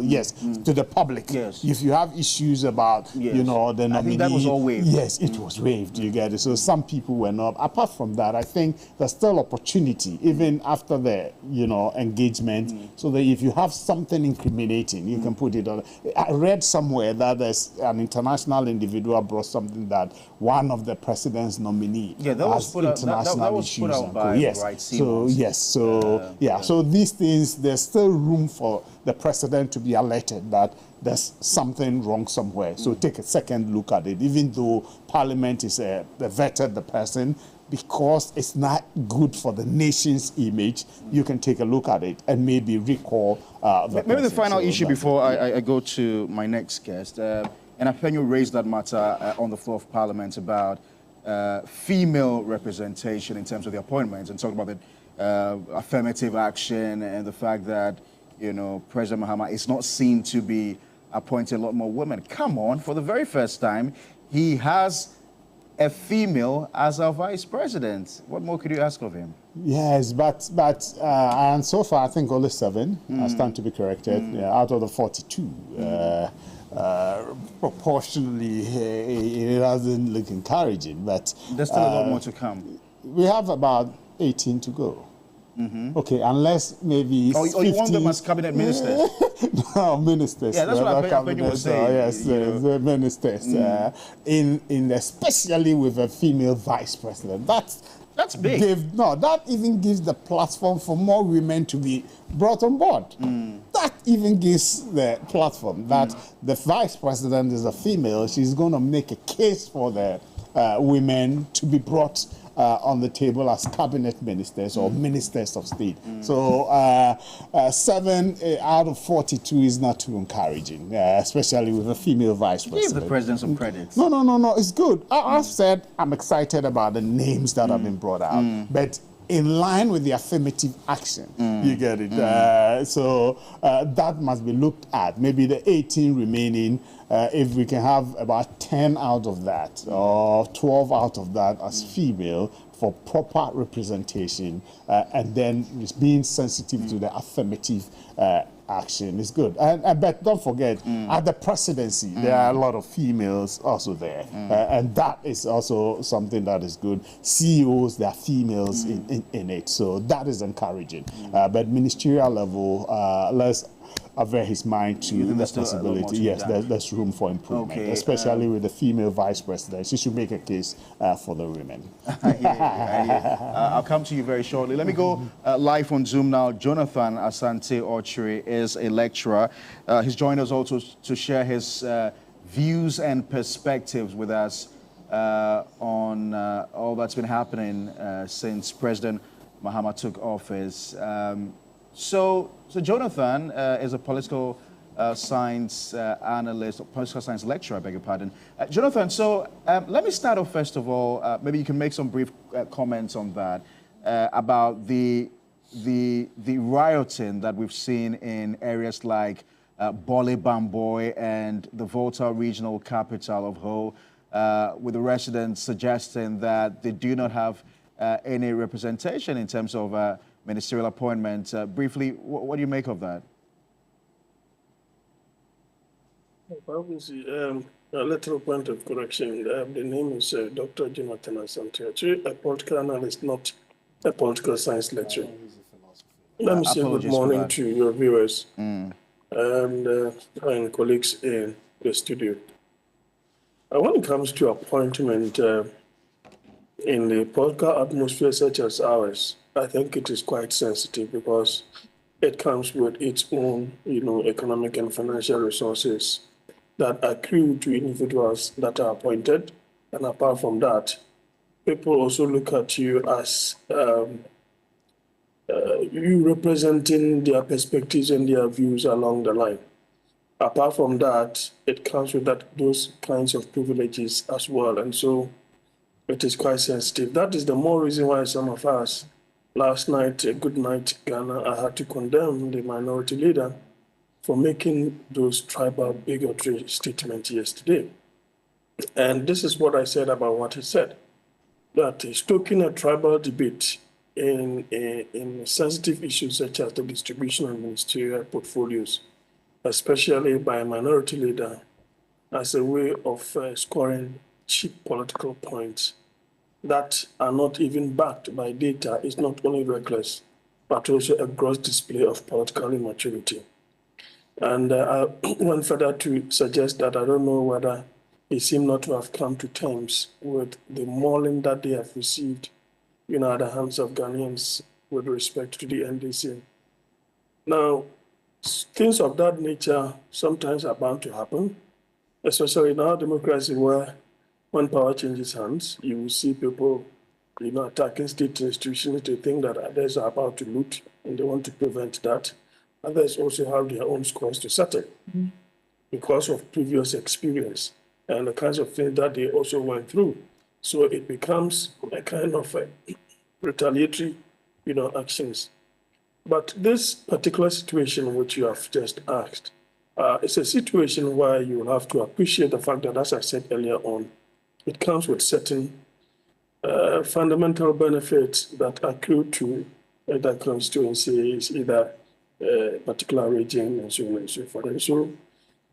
yes, to the public. Yes. If you have issues about, you know, the nominee. I think that was all waived. Yes, it was waived, you get it. So some people were not. Apart from that, I think there's still opportunity, even after the, you know, engagement, so that if you have something incriminating, you can put it on. I read somewhere that there's an international individual brought something that one of the president's nominee that was put out, that was put out by yes. Right So yes, so yeah. So these things, there's still room for the president to be alerted that there's something wrong somewhere. So take a second look at it, even though Parliament is vetted the person, because it's not good for the nation's image. You can take a look at it and maybe recall the maybe the person. final So issue before I go to my next guest. And Appenyo raised that matter on the floor of Parliament about female representation in terms of the appointments, and talked about the affirmative action and the fact that, you know, President Mahama is not seen to be appointing a lot more women. Come on, for the very first time, he has a female as our vice president. What more could you ask of him? Yes, but and so far I think only 7. I stand to be corrected. Out of the 42. Proportionally, it doesn't look encouraging, but there's still a lot more to come. We have about 18 to go. Okay, unless maybe you want them as cabinet ministers? No, ministers. Yeah, that's what Appenyo was saying. Yes, the ministers. In especially with a female vice president. That's big. That even gives the platform for more women to be brought on board. That even gives the platform that the vice president is a female. She's going to make a case for the women to be brought on the table as cabinet ministers or ministers of state. So 7 out of 42 is not too encouraging, especially with a female vice president. Give the president some credit. No, it's good. I've said I'm excited about the names that have been brought out, but in line with the affirmative action, you get it. So that must be looked at. Maybe the 18 remaining, if we can have about 10 out of that or 12 out of that as female for proper representation, and then being sensitive to the affirmative action is good. But don't forget, at the presidency, there are a lot of females also there. And that is also something that is good. CEOs, there are females in it. So that is encouraging. But ministerial level, let's avert his mind to the possibility. Yes, there's room for improvement, especially with the female vice president. She should make a case for the women. I hear. I'll come to you very shortly. Let me go live on Zoom now. Jonathan Asante Ochiri is a lecturer. He's joined us also to share his views and perspectives with us on all that's been happening since President Mahama took office. So Jonathan is a political science analyst, or political science lecturer, I beg your pardon. Jonathan, so let me start off first of all, maybe you can make some brief comments on that, about the rioting that we've seen in areas like Bole Bamboy and the Volta regional capital of Ho, with the residents suggesting that they do not have any representation in terms of ministerial appointment. Briefly, what do you make of that? Obviously, a little point of correction. The name is Dr. Jonathan Asante, a political analyst, not a political science lecturer. Let me say good morning to your viewers and colleagues in the studio. When it comes to appointment, in the political atmosphere such as ours, I think it is quite sensitive because it comes with its own, economic and financial resources that accrue to individuals that are appointed. And apart from that, people also look at you as you representing their perspectives and their views along the line. Apart from that, it comes with those kinds of privileges as well. And so it is quite sensitive. That is the more reason why some of us, last night, Good Night Ghana, I had to condemn the minority leader for making those tribal bigotry statements yesterday. And this is what I said about what he said, that stoking a tribal debate in sensitive issues such as the distribution of ministerial portfolios, especially by a minority leader, as a way of scoring cheap political points that are not even backed by data is not only reckless, but also a gross display of political immaturity. And I went further to suggest that I don't know whether they seem not to have come to terms with the mauling that they have received, at the hands of Ghanaians with respect to the NDC. Now, things of that nature sometimes are bound to happen, especially in our democracy where when power changes hands, you will see people, attacking state institutions to think that others are about to loot and they want to prevent that. Others also have their own scores to settle because of previous experience and the kinds of things that they also went through. So it becomes a kind of retaliatory, actions. But this particular situation which you have just asked, it's a situation where you will have to appreciate the fact that, as I said earlier on, it comes with certain fundamental benefits that accrue to either constituencies, either a particular region, and so on and so forth. And so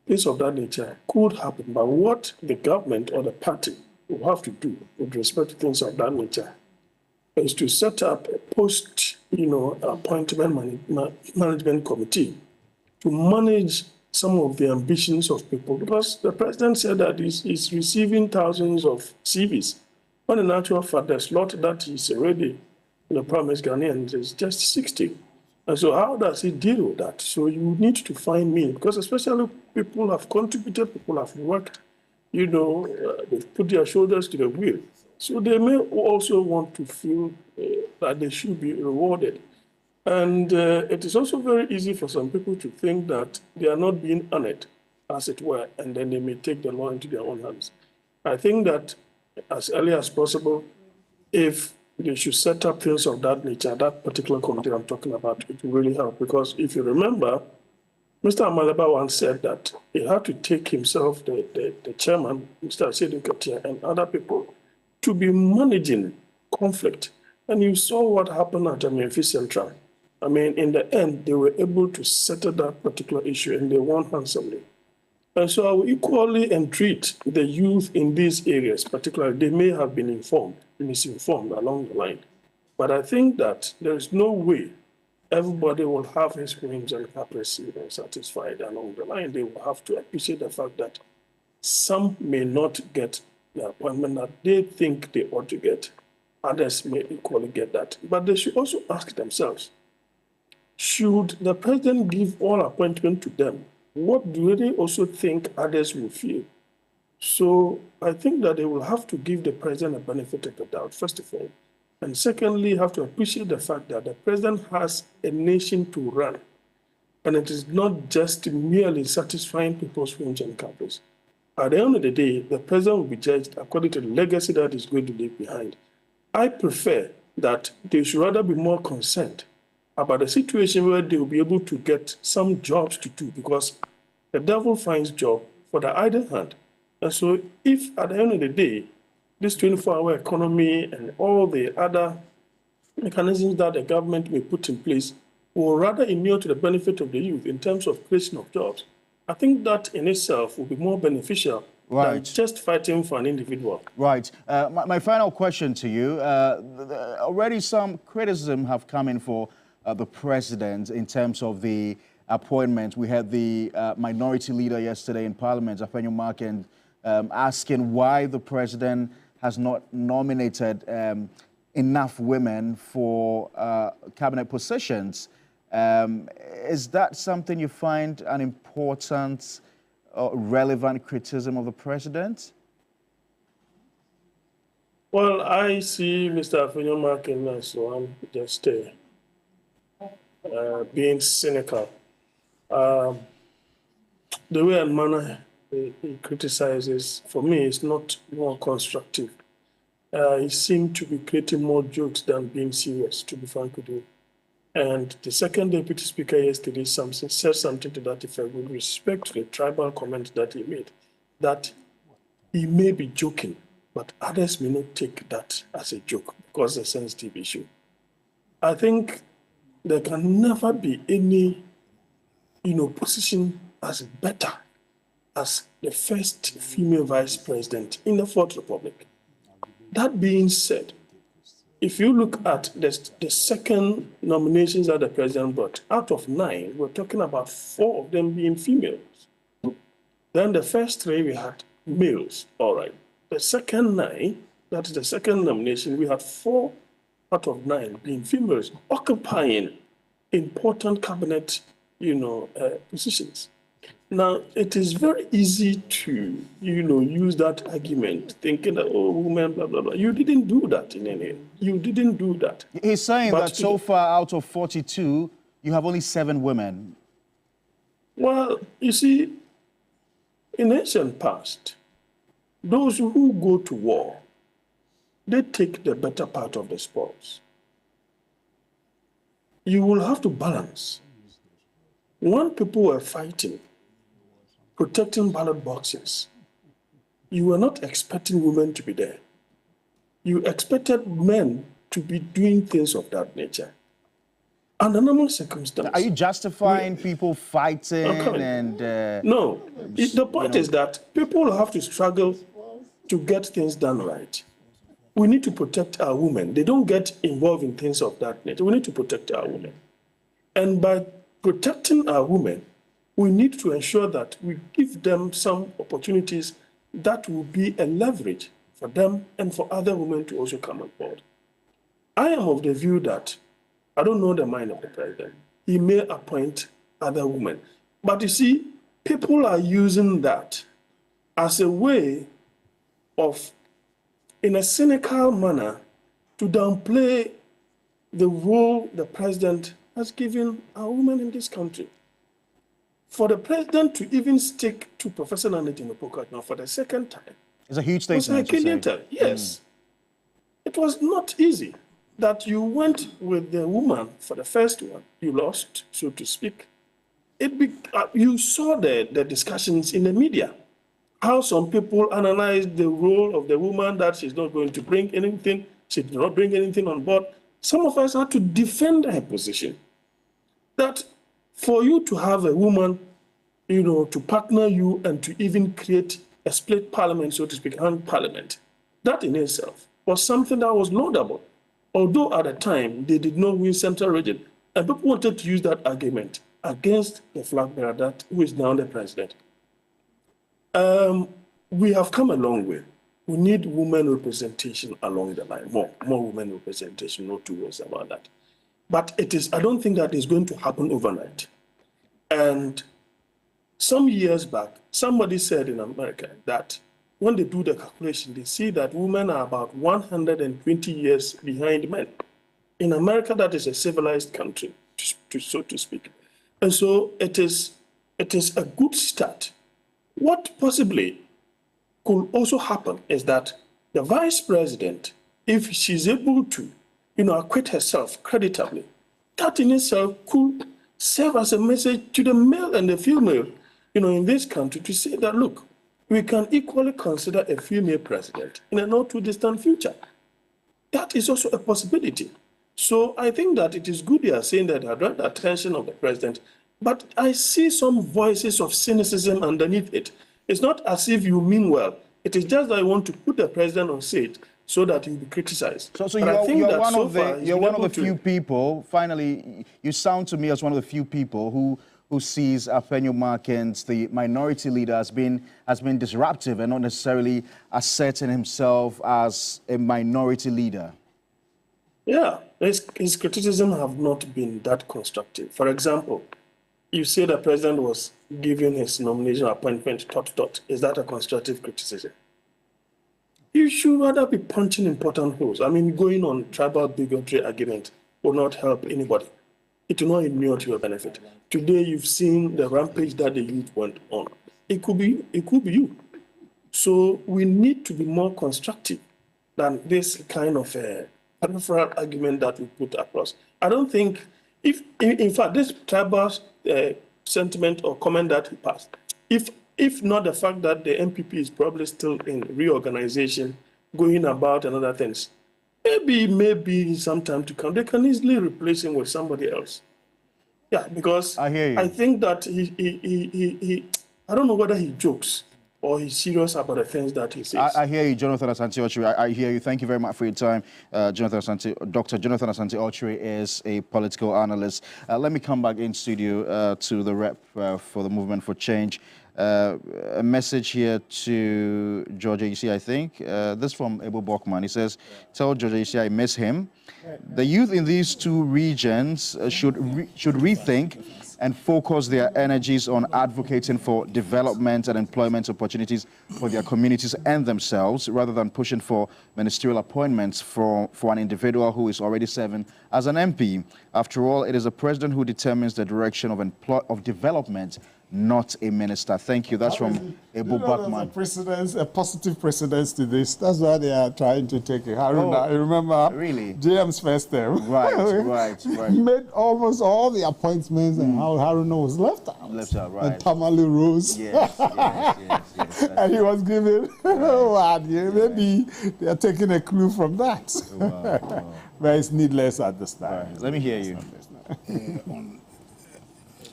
things of that nature could happen. But what the government or the party will have to do with respect to things of that nature is to set up a appointment management committee to manage some of the ambitions of people, because the president said that he's receiving thousands of CVs. When in actual fact, the slot that he's already promised Ghanaians is just 60. And so how does he deal with that? So you need to find me, because especially people have contributed, people have worked, they've put their shoulders to the wheel. So they may also want to feel that they should be rewarded. And it is also very easy for some people to think that they are not being honored, as it were, and then they may take the law into their own hands. I think that as early as possible, if they should set up things of that nature, that particular committee I'm talking about, it will really help. Because if you remember, Mr. Amaleba once said that he had to take himself, the chairman, Mr. Asedu Katia, and other people to be managing conflict. And you saw what happened at Memphis Central. I mean, in the end, they were able to settle that particular issue and they won handsomely. And so I will equally entreat the youth in these areas, particularly, they may have been misinformed along the line. But I think that there is no way everybody will have his whims and caprices satisfied along the line. They will have to appreciate the fact that some may not get the appointment that they think they ought to get. Others may equally get that. But they should also ask themselves, should the president give all appointment to them? What do they also think others will feel? So I think that they will have to give the president a benefit of the doubt, first of all. And secondly, have to appreciate the fact that the president has a nation to run. And it is not just merely satisfying people's whims and caprices. At the end of the day, the president will be judged according to the legacy that he's going to leave behind. I prefer that they should rather be more concerned about a situation where they will be able to get some jobs to do, because the devil finds job for the idle hand. And so if at the end of the day, this 24-hour economy and all the other mechanisms that the government may put in place will rather inure to the benefit of the youth in terms of creation of jobs, I think that in itself will be more beneficial than just fighting for an individual. Right. My final question to you, already some criticism have come in for the president in terms of the appointment. We had the minority leader yesterday in Parliament, Afenyo Markin, asking why the president has not nominated enough women for cabinet positions. Is that something you find an important, relevant criticism of the president? Well, I see Mr. Afinyomakin as one just being cynical. The way and manner he criticizes, for me, is not more constructive. He seemed to be creating more jokes than being serious, to be frank with you. And the second deputy speaker yesterday said something to that effect with respect to the tribal comment that he made, that he may be joking, but others may not take that as a joke because it's a sensitive issue. I think there can never be any, position as better as the first female vice president in the Fourth Republic. That being said, if you look at the second nominations that the president brought, out of 9, we're talking about 4 of them being females. Then the first 3, we had males, all right. The second 9, that is the second nomination, we had 4 out of 9 being females, occupying important cabinet, positions. Now, it is very easy to, use that argument, thinking that, oh, women, blah, blah, blah. You didn't do that in any way. You didn't do that. He's saying that so far out of 42, you have only 7 women. Well, you see, in ancient past, those who go to war, they take the better part of the spoils. You will have to balance. When people were fighting, protecting ballot boxes, you were not expecting women to be there. You expected men to be doing things of that nature. Under normal circumstances. Are you justifying people fighting and... No. The point is that people have to struggle to get things done right. We need to protect our women. They don't get involved in things of that nature. We need to protect our women. And by protecting our women, we need to ensure that we give them some opportunities that will be a leverage for them and for other women to also come on board. I am of the view that, I don't know the mind of the president, he may appoint other women. But you see, people are using that as a way of, in a cynical manner, to downplay the role the president has given our women in this country. For the president to even stick to Professor Naneti Nopoka now for the second time, it's a huge statement. Yes. It was not easy that you went with the woman for the first one. You lost, so to speak. You saw the discussions in the media, how some people analyzed the role of the woman, that she's not going to bring anything, she did not bring anything on board. Some of us had to defend her position. That for you to have a woman, to partner you and to even create a split parliament, so to speak, and parliament, that in itself was something that was laudable. Although at the time they did not win Central Region, and people wanted to use that argument against the flag bearer, who is now the president. We have come a long way. We need women representation along the line, more women representation, no two words about that. But I don't think that is going to happen overnight. And some years back, somebody said in America that when they do the calculation, they see that women are about 120 years behind men. In America, that is a civilized country, so to speak. And so it is a good start. What possibly could also happen is that the vice president, if she's able to, acquit herself creditably, that in itself could serve as a message to the male and the female, in this country to say that, look, we can equally consider a female president in a not too distant future. That is also a possibility. So I think that it is good you are saying that I draw the attention of the president, but I see some voices of cynicism underneath it. It's not as if you mean well. It is just that I want to put the president on seat so that he'll be criticized. So you're one of the few people, finally, you sound to me as one of the few people who who sees Afenyo Markins, the minority leader, has been disruptive and not necessarily asserting himself as a minority leader. Yeah, his criticism have not been that constructive. For example, you say the president was giving his nomination appointment tot. Is that a constructive criticism? You should rather be punching important holes. I mean, going on tribal bigotry argument will not help anybody. It will not inure to your benefit. Today, you've seen the rampage that the youth went on. It could be you. So we need to be more constructive than this kind of peripheral argument that we put across. I don't think, in fact, this tribal sentiment or comment that he passed, if not the fact that the MPP is probably still in reorganization, going about and other things, maybe some time to come, they can easily replace him with somebody else. Yeah, because I hear you. I think that he I don't know whether he jokes or he's serious about the things that he says. I hear you, Jonathan Asante-Okyere. I hear you. Thank you very much for your time, Dr. Jonathan Asante-Okyere is a political analyst. Let me come back in studio to the rep for the Movement for Change. A message here to George AC, I think. This from Abel Bachman. He says, tell George AC I miss him. The youth in these two regions should rethink and focus their energies on advocating for development and employment opportunities for their communities and themselves, rather than pushing for ministerial appointments for an individual who is already serving as an MP. After all, it is the president who determines the direction of development, not a minister. Thank you. That's from Abu Bakman. There's a positive precedence to this. That's why they are trying to take it. Haruna, I remember really? JM's first term. Right. He made almost all the appointments and how Haruna was left out. Right. And Tamale rose. Yes. And he was given, maybe they are taking a clue from that. Wow. But it's needless at this time. Right. Let me hear you.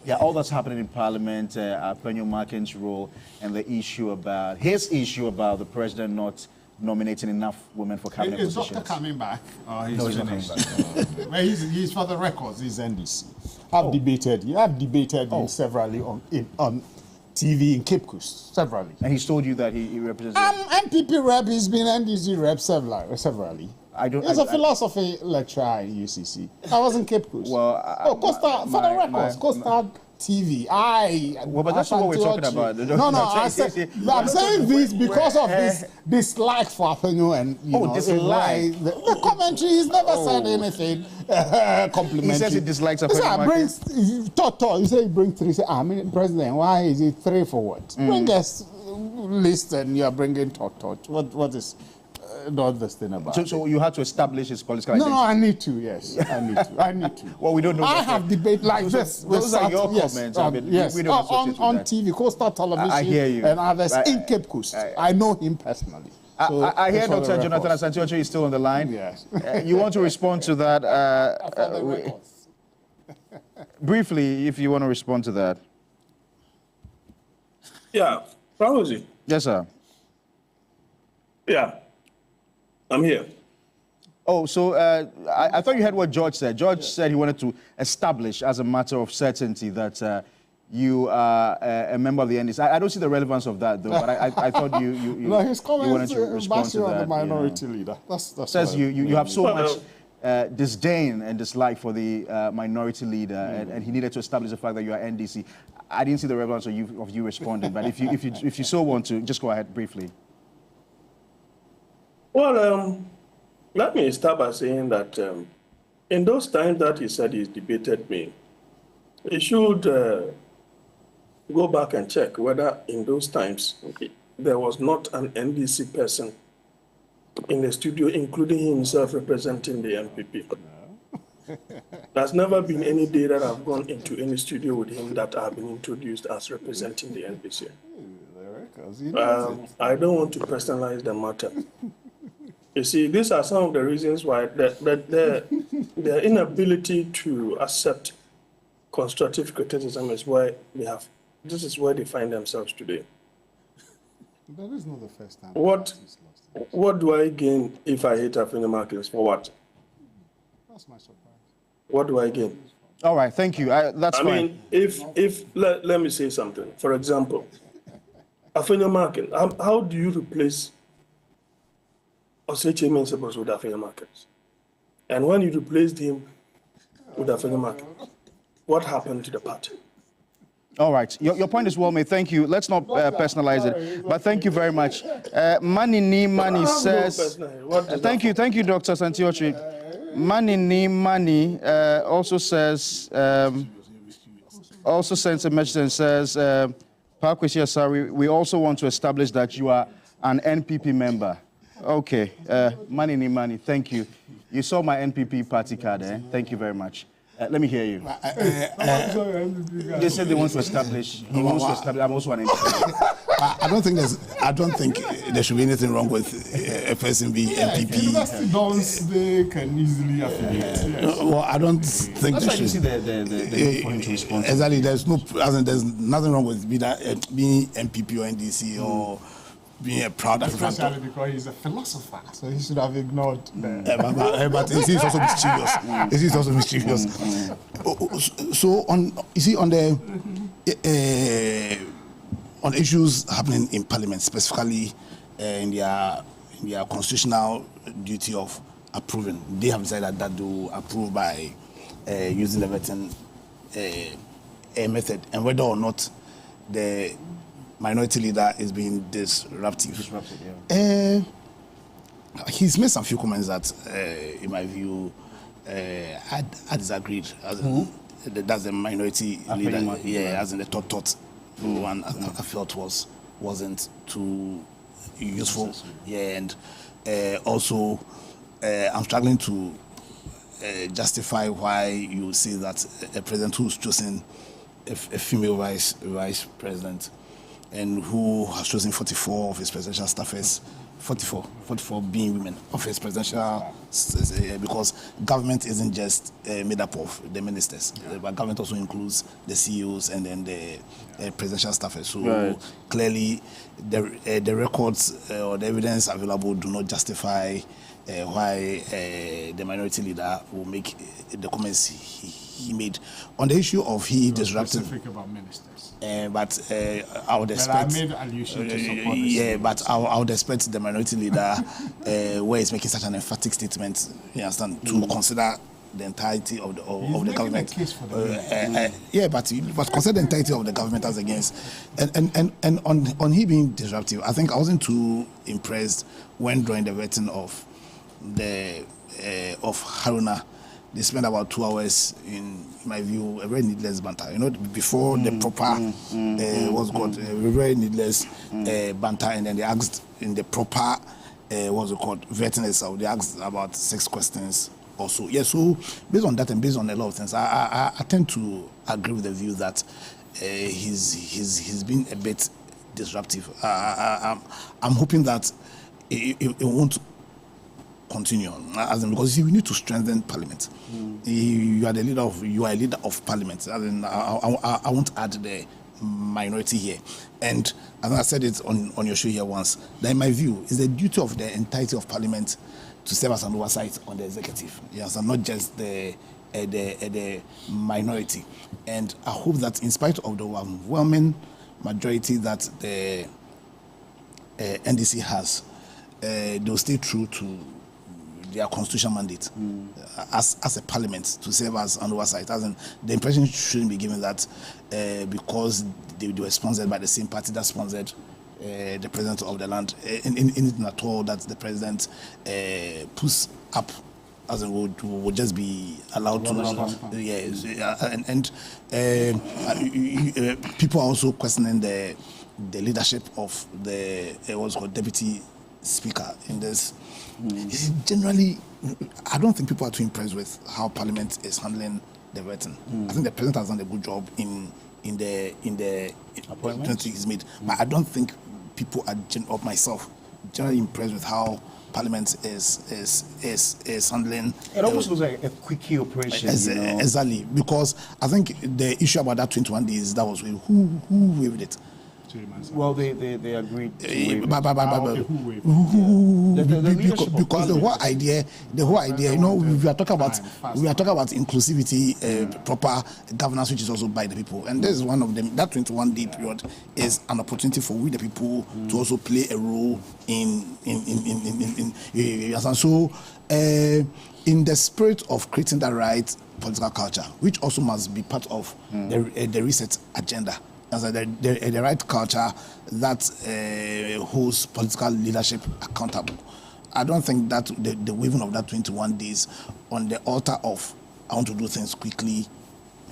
Yeah, all that's happening in Parliament, Afenyo Markins' role, and the issue about the president not nominating enough women for cabinet positions. Is Doctor coming back? No, he's not coming back. Well, he's for the records. He's NDC. I've debated him severally on TV in Cape Coast, severally. And he's told you that he represents. MPP rep. He's been NDC rep severally. He's a philosophy lecturer in UCC. I was in Cape Coast. Well, Costa, for the records, Costa TV. But that's not what we're talking about. I'm saying this because of his dislike for Afenyo and dislike. The commentary. He's never said anything complimentary. He says he dislikes Afenyo. You say he brings 3. Say, President, why is it 3 for what? Bring us list and you are bringing tot. What is? Not this thing about so you had to establish his political identity? No, I need to, yes. I need to. Well, we don't know. I have debate like this. Those are your comments. We don't on TV, Coastal Television, I hear you. and others in Cape Coast. I know him personally. So I hear Dr. Jonathan Asante-Okyere is still on the line. Yes. You want to respond to that? Briefly, if you want to respond to that. Yeah, Ramsey. Yes, sir. Yeah. I'm here. Oh, so I thought you heard what George said. George said he wanted to establish as a matter of certainty that you are a member of the NDC. I don't see the relevance of that, though, but I thought you his comments wanted to respond to that. The minority leader. That's says you have so much disdain and dislike for the minority leader, and he needed to establish the fact that you are NDC. I didn't see the relevance of you responding, but if you so want to, just go ahead briefly. Well, let me start by saying that in those times that he said he's debated me, he should go back and check whether in those times there was not an NDC person in the studio, including himself representing the MPP. There's never been any day that I've gone into any studio with him that I've been introduced as representing the NDC. I don't want to personalize the matter. You see, these are some of the reasons why their inability to accept constructive criticism is why this is where they find themselves today. That is not the first time. What do I gain if I hate Afenyo Markins? For what? That's my surprise. What do I gain? All right, thank you. That's I fine. mean, if let me say something. For example, Afenya Market, how do you replace Oseche Mensabos with Afenya Markets? And when you replaced him with Afenya Market, what happened to the party? All right, your point is well made. Thank you. Let's not personalize it, but thank you very much. Mani says, thank you, Dr. Santiochi. Mani also says, also sends a message and says, Parkwesi Asari, we also want to establish that you are an NPP member. Okay, Mani, thank you. You saw my NPP party card, eh? Thank you very much. Let me hear you. They said they want to establish. He wants to establish. I'm also an NPP. I don't think there should be anything wrong with a person being NPP. They can easily affiliate. Well, I don't think that's why you see the point to respond. Exactly. There's nothing wrong with being NPP or NDC or being a proud African. Especially because he's a philosopher, so he should have ignored but he's also mischievous. He's also mischievous. So on on issues happening in Parliament, specifically in their constitutional duty of approving, they have decided that they will approve by using the vetting method, and whether or not the minority leader is being disruptive. He's made some few comments that, in my view, I disagreed. That's the minority leader, as in the thought one I felt wasn't too useful. And also I'm struggling to justify why you say that a president who's chosen a female vice president and who has chosen 44 of his presidential staffers, 44 being women of his presidential, because government isn't just made up of the ministers, but government also includes the CEOs and then the presidential staffers. So clearly the records or the evidence available do not justify why the minority leader will make the comments he made. On the issue of he disrupted... Specific about ministers. But I would expect... I made allusion to support but I would expect the minority leader, where he's making such an emphatic statement, you understand, to consider the entirety of the government. But consider the entirety of the government as against... And on he being disruptive, I think I wasn't too impressed when drawing the vetting of Haruna. They spent about 2 hours, in my view, a very needless banter. Before the proper what's called a very needless banter, and then they asked in the proper what's it called vetting itself. They asked about 6 questions or so. So based on that and based on a lot of things, I tend to agree with the view that he's been a bit disruptive. I'm hoping that it won't continue, because we need to strengthen Parliament. You are a leader of Parliament. I won't add the minority here. And as I said it on your show here once, that in my view is the duty of the entirety of Parliament to serve as an oversight on the executive. Yes, and not just the minority. And I hope that in spite of the overwhelming majority that the NDC has, they'll stay true to their constitutional mandate as a parliament to serve as an oversight. As in, the impression shouldn't be given that because they were sponsored by the same party that sponsored the president of the land, anything at all that the president puts up, as in would just be allowed to. People are also questioning the leadership of the what's called deputy speaker in this. Generally, I don't think people are too impressed with how Parliament is handling the vetting. I think the president has done a good job in the appointment he's made, but I don't think people are, of myself, generally impressed with how Parliament is handling. It almost looks like a quickie operation. Exactly, because I think the issue about that 21 days, that was who waived it. Well, they agreed to waive it. Because the whole idea, you know, we are talking about inclusivity, proper governance, which is also by the people, and this is one of them. That 21-day period is an opportunity for we the people to also play a role in so in the spirit of creating the right political culture, which also must be part of the reset agenda. As the right culture that holds political leadership accountable. I don't think that the waiving of that 21 days on the altar of I want to do things quickly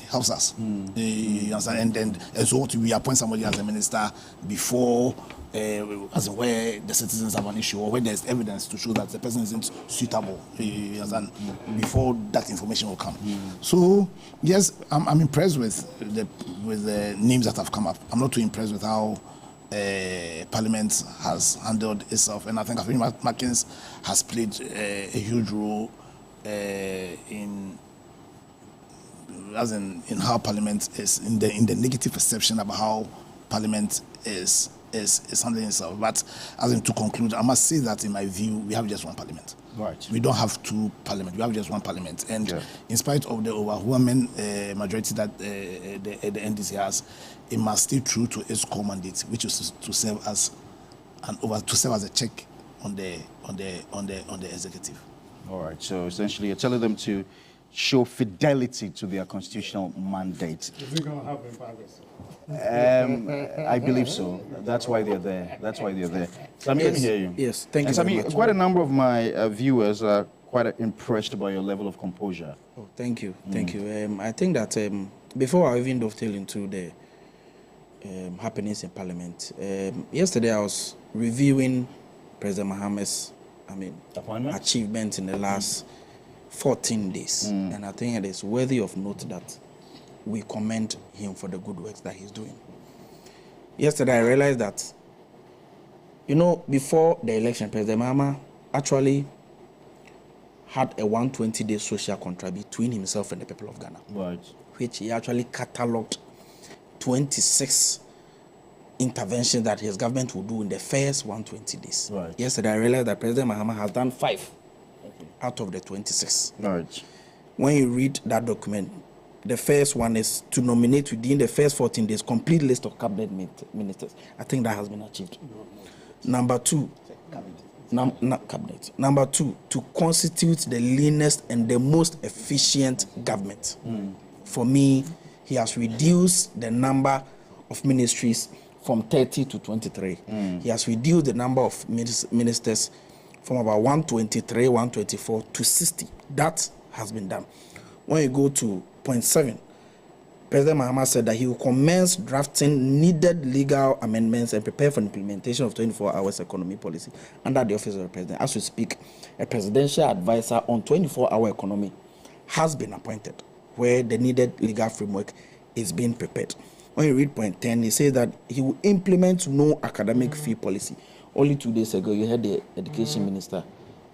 helps us. And so what we appoint somebody as a minister before as where the citizens have an issue or where there's evidence to show that the person isn't suitable, before that information will come. So yes, I'm impressed with the names that have come up. I'm not too impressed with how Parliament has handled itself, and I think Markins has played a huge role in how Parliament is in the negative perception about how Parliament is handling itself. But to conclude, I must say that in my view, we have just one Parliament. Right. We don't have two Parliaments. We have just one Parliament, and in spite of the overwhelming majority that the NDC has, it must stay true to its core mandate, which is to serve as a check on the executive. All right. So essentially, you're telling them to show fidelity to their constitutional mandate. Is it going to happen, Congress? I believe so. That's why they're there. Sammy, let me hear you. Yes, thank you Sammy, very much. quite a number of my viewers are quite impressed by your level of composure. Oh, thank you. I think that before I even dovetail into the happenings in Parliament, yesterday I was reviewing President Mohammed's achievements in the last 14 days. And I think it is worthy of note that we commend him for the good work that he's doing. Yesterday, I realized that, before the election, President Mahama actually had a 120-day social contract between himself and the people of Ghana, Right. which he actually catalogued 26 interventions that his government will do in the first 120 days. Right. Yesterday, I realized that President Mahama has done 5 out of the 26. Right. When you read that document, the first one is to nominate within the first 14 days complete list of cabinet ministers. I think that has been achieved. Number 2, Number 2, to constitute the leanest and the most efficient government. For me, he has reduced the number of ministries from 30 to 23. He has reduced the number of ministers from about 123, 124 to 60. That has been done. When you go to point 7, President Mahama said that he will commence drafting needed legal amendments and prepare for implementation of 24 hours economy policy under the office of the president. As we speak, a presidential advisor on 24-hour economy has been appointed, where the needed legal framework is being prepared. When you read point 10, he says that he will implement no academic fee policy. Only 2 days ago, you heard the education minister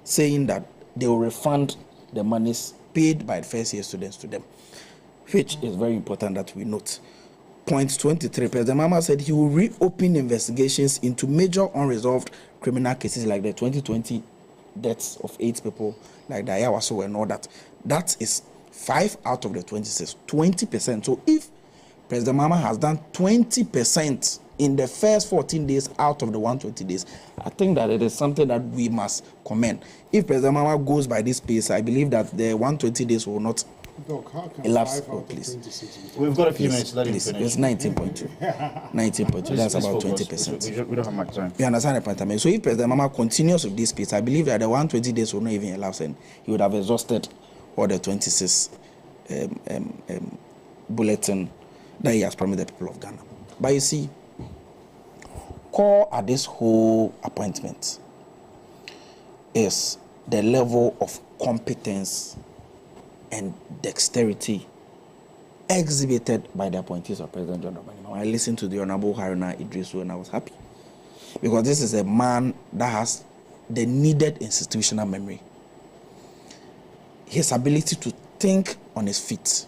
saying that they will refund the monies paid by the first-year students to them, which is very important that we note. Point 23, President Mahama said he will reopen investigations into major unresolved criminal cases like the 2020 deaths of 8 people, like the Ayawaso and all that. That is 5 out of the 26, 20%. So if President Mahama has done 20% in the first 14 days out of the 120 days, I think that it is something that we must commend. If President Mahama goes by this pace, I believe that the 120 days will not elapse. Please. We've got a few minutes. Let him finish. It's 19.2. 19.2, that's about 20%. We don't have much time. You understand the point I mean? So if President Mahama continues with this pace, I believe that the 120 days will not even elapse and he would have exhausted all the 26 bulletin that he has promised the people of Ghana. But you see, core at this whole appointment is the level of competence and dexterity exhibited by the appointees of President John Dramani. I listened to the Honorable Haruna Idrisu and I was happy, because this is a man that has the needed institutional memory, his ability to think on his feet,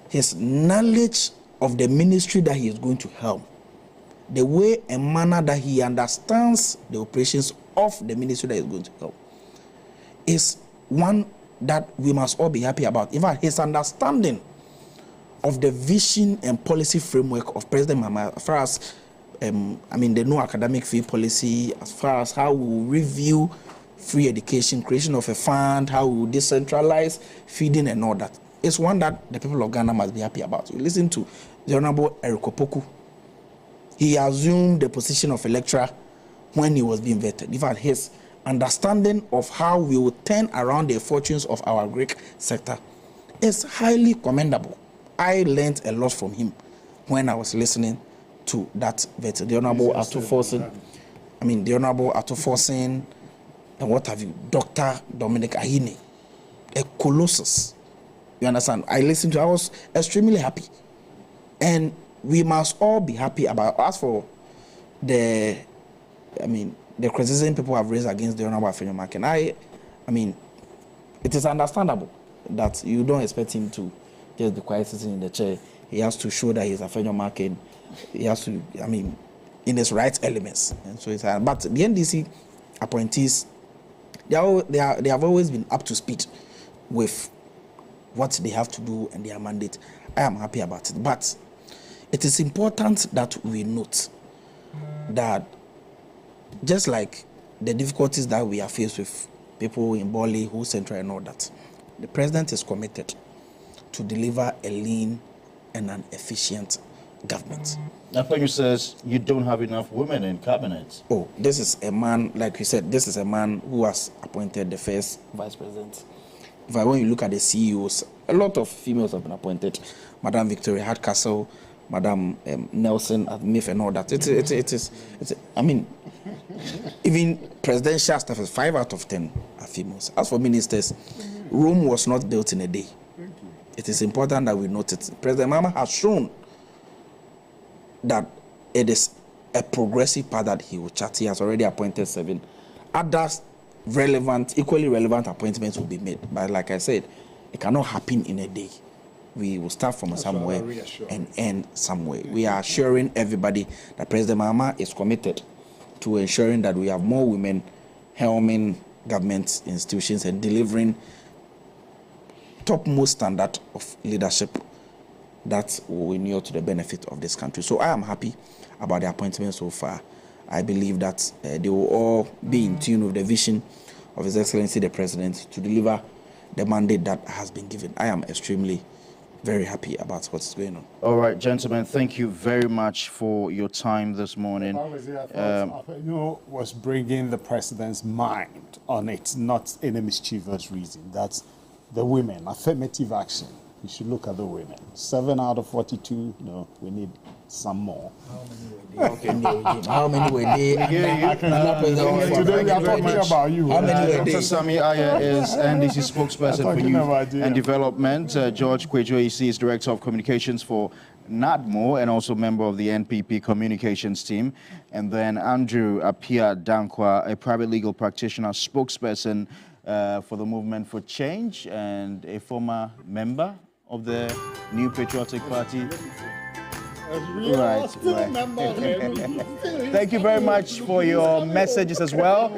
his knowledge of the ministry that he is going to helm, the way and manner that he understands the operations of the ministry that is going to help is one that we must all be happy about. In fact, his understanding of the vision and policy framework of President Mahama, as far as the no academic fee policy, as far as how we review free education, creation of a fund, how we decentralize feeding and all that, is one that the people of Ghana must be happy about. We listen to the Honorable Eric Opoku. He assumed the position of a lecturer when he was being vetted. In fact, his understanding of how we will turn around the fortunes of our Greek sector is highly commendable. I learned a lot from him when I was listening to that vetting. The Honorable Atuforsen, and what have you, Dr. Dominic Ahine, a colossus. You understand? I listened to, I was extremely happy. And we must all be happy about, as for the criticism people have raised against the Honorable Afenyomaken, it is understandable that you don't expect him to just be quiet sitting in the chair. He has to show that he's Afenyomaken. He has to, in his right elements. And so but the NDC appointees, they have always been up to speed with what they have to do and their mandate. I am happy about it. But it is important that we note that just like the difficulties that we are faced with, people in Bali, who Central and all that, the president is committed to deliver a lean and an efficient government. Afenyo says you don't have enough women in cabinet. Oh, this is a man, like you said, this is a man who has appointed the first vice president. When you look at the CEOs, a lot of females have been appointed. Madam Victoria Hardcastle, Madam Nelson Admif and all that. Even presidential staff is 5 out of 10 are females. As for ministers, Rome was not built in a day. It is important that we note it. President Mahama has shown that it is a progressive path that he will chart. He has already appointed 7. Others equally relevant appointments will be made. But like I said, it cannot happen in a day. We will start from somewhere and end somewhere. We are assuring everybody that President Mahama is committed to ensuring that we have more women helming government institutions and delivering topmost standard of leadership that will inure to the benefit of this country. So I am happy about the appointments so far. I believe that they will all be in tune with the vision of His Excellency the President to deliver the mandate that has been given. I am extremely very happy about what's going on. All right, gentlemen, thank you very much for your time this morning. Was bringing the president's mind on it, not in a mischievous reason. That's the women, affirmative action. You should look at the women. 7 out of 42, no, we need some more. How many were they? Today we are talking about you. How many were they? Dr. Sami Aya is NDC spokesperson for Youth and Development. George Kwejo is Director of Communications for NADMO and also member of the NPP communications team. And then Andrew Apia Dankwa, a private legal practitioner, spokesperson for the Movement for Change and a former member of the New Patriotic Party. Right. Thank you very much for your messages as well.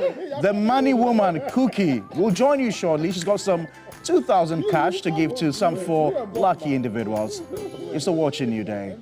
The money woman, Cookie, will join you shortly. She's got some 2,000 cash to give to some 4 lucky individuals. You're still watching New Day.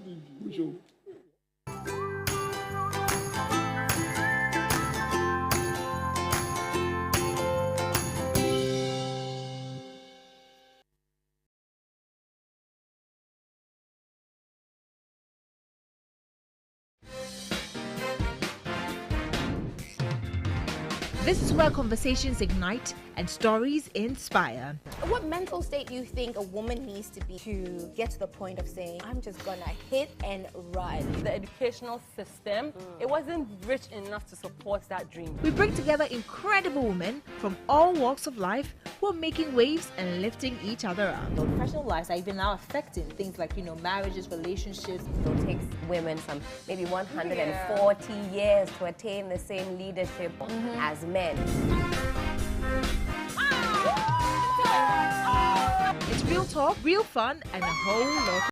This is where conversations ignite and stories inspire. What mental state do you think a woman needs to be to get to the point of saying, I'm just gonna hit and run? The educational system, it wasn't rich enough to support that dream. We bring together incredible women from all walks of life who are making waves and lifting each other up. The professional lives are even now affecting things like, marriages, relationships. It takes women some maybe 140 years to attain the same leadership as men. It's real talk, real fun, and a whole lot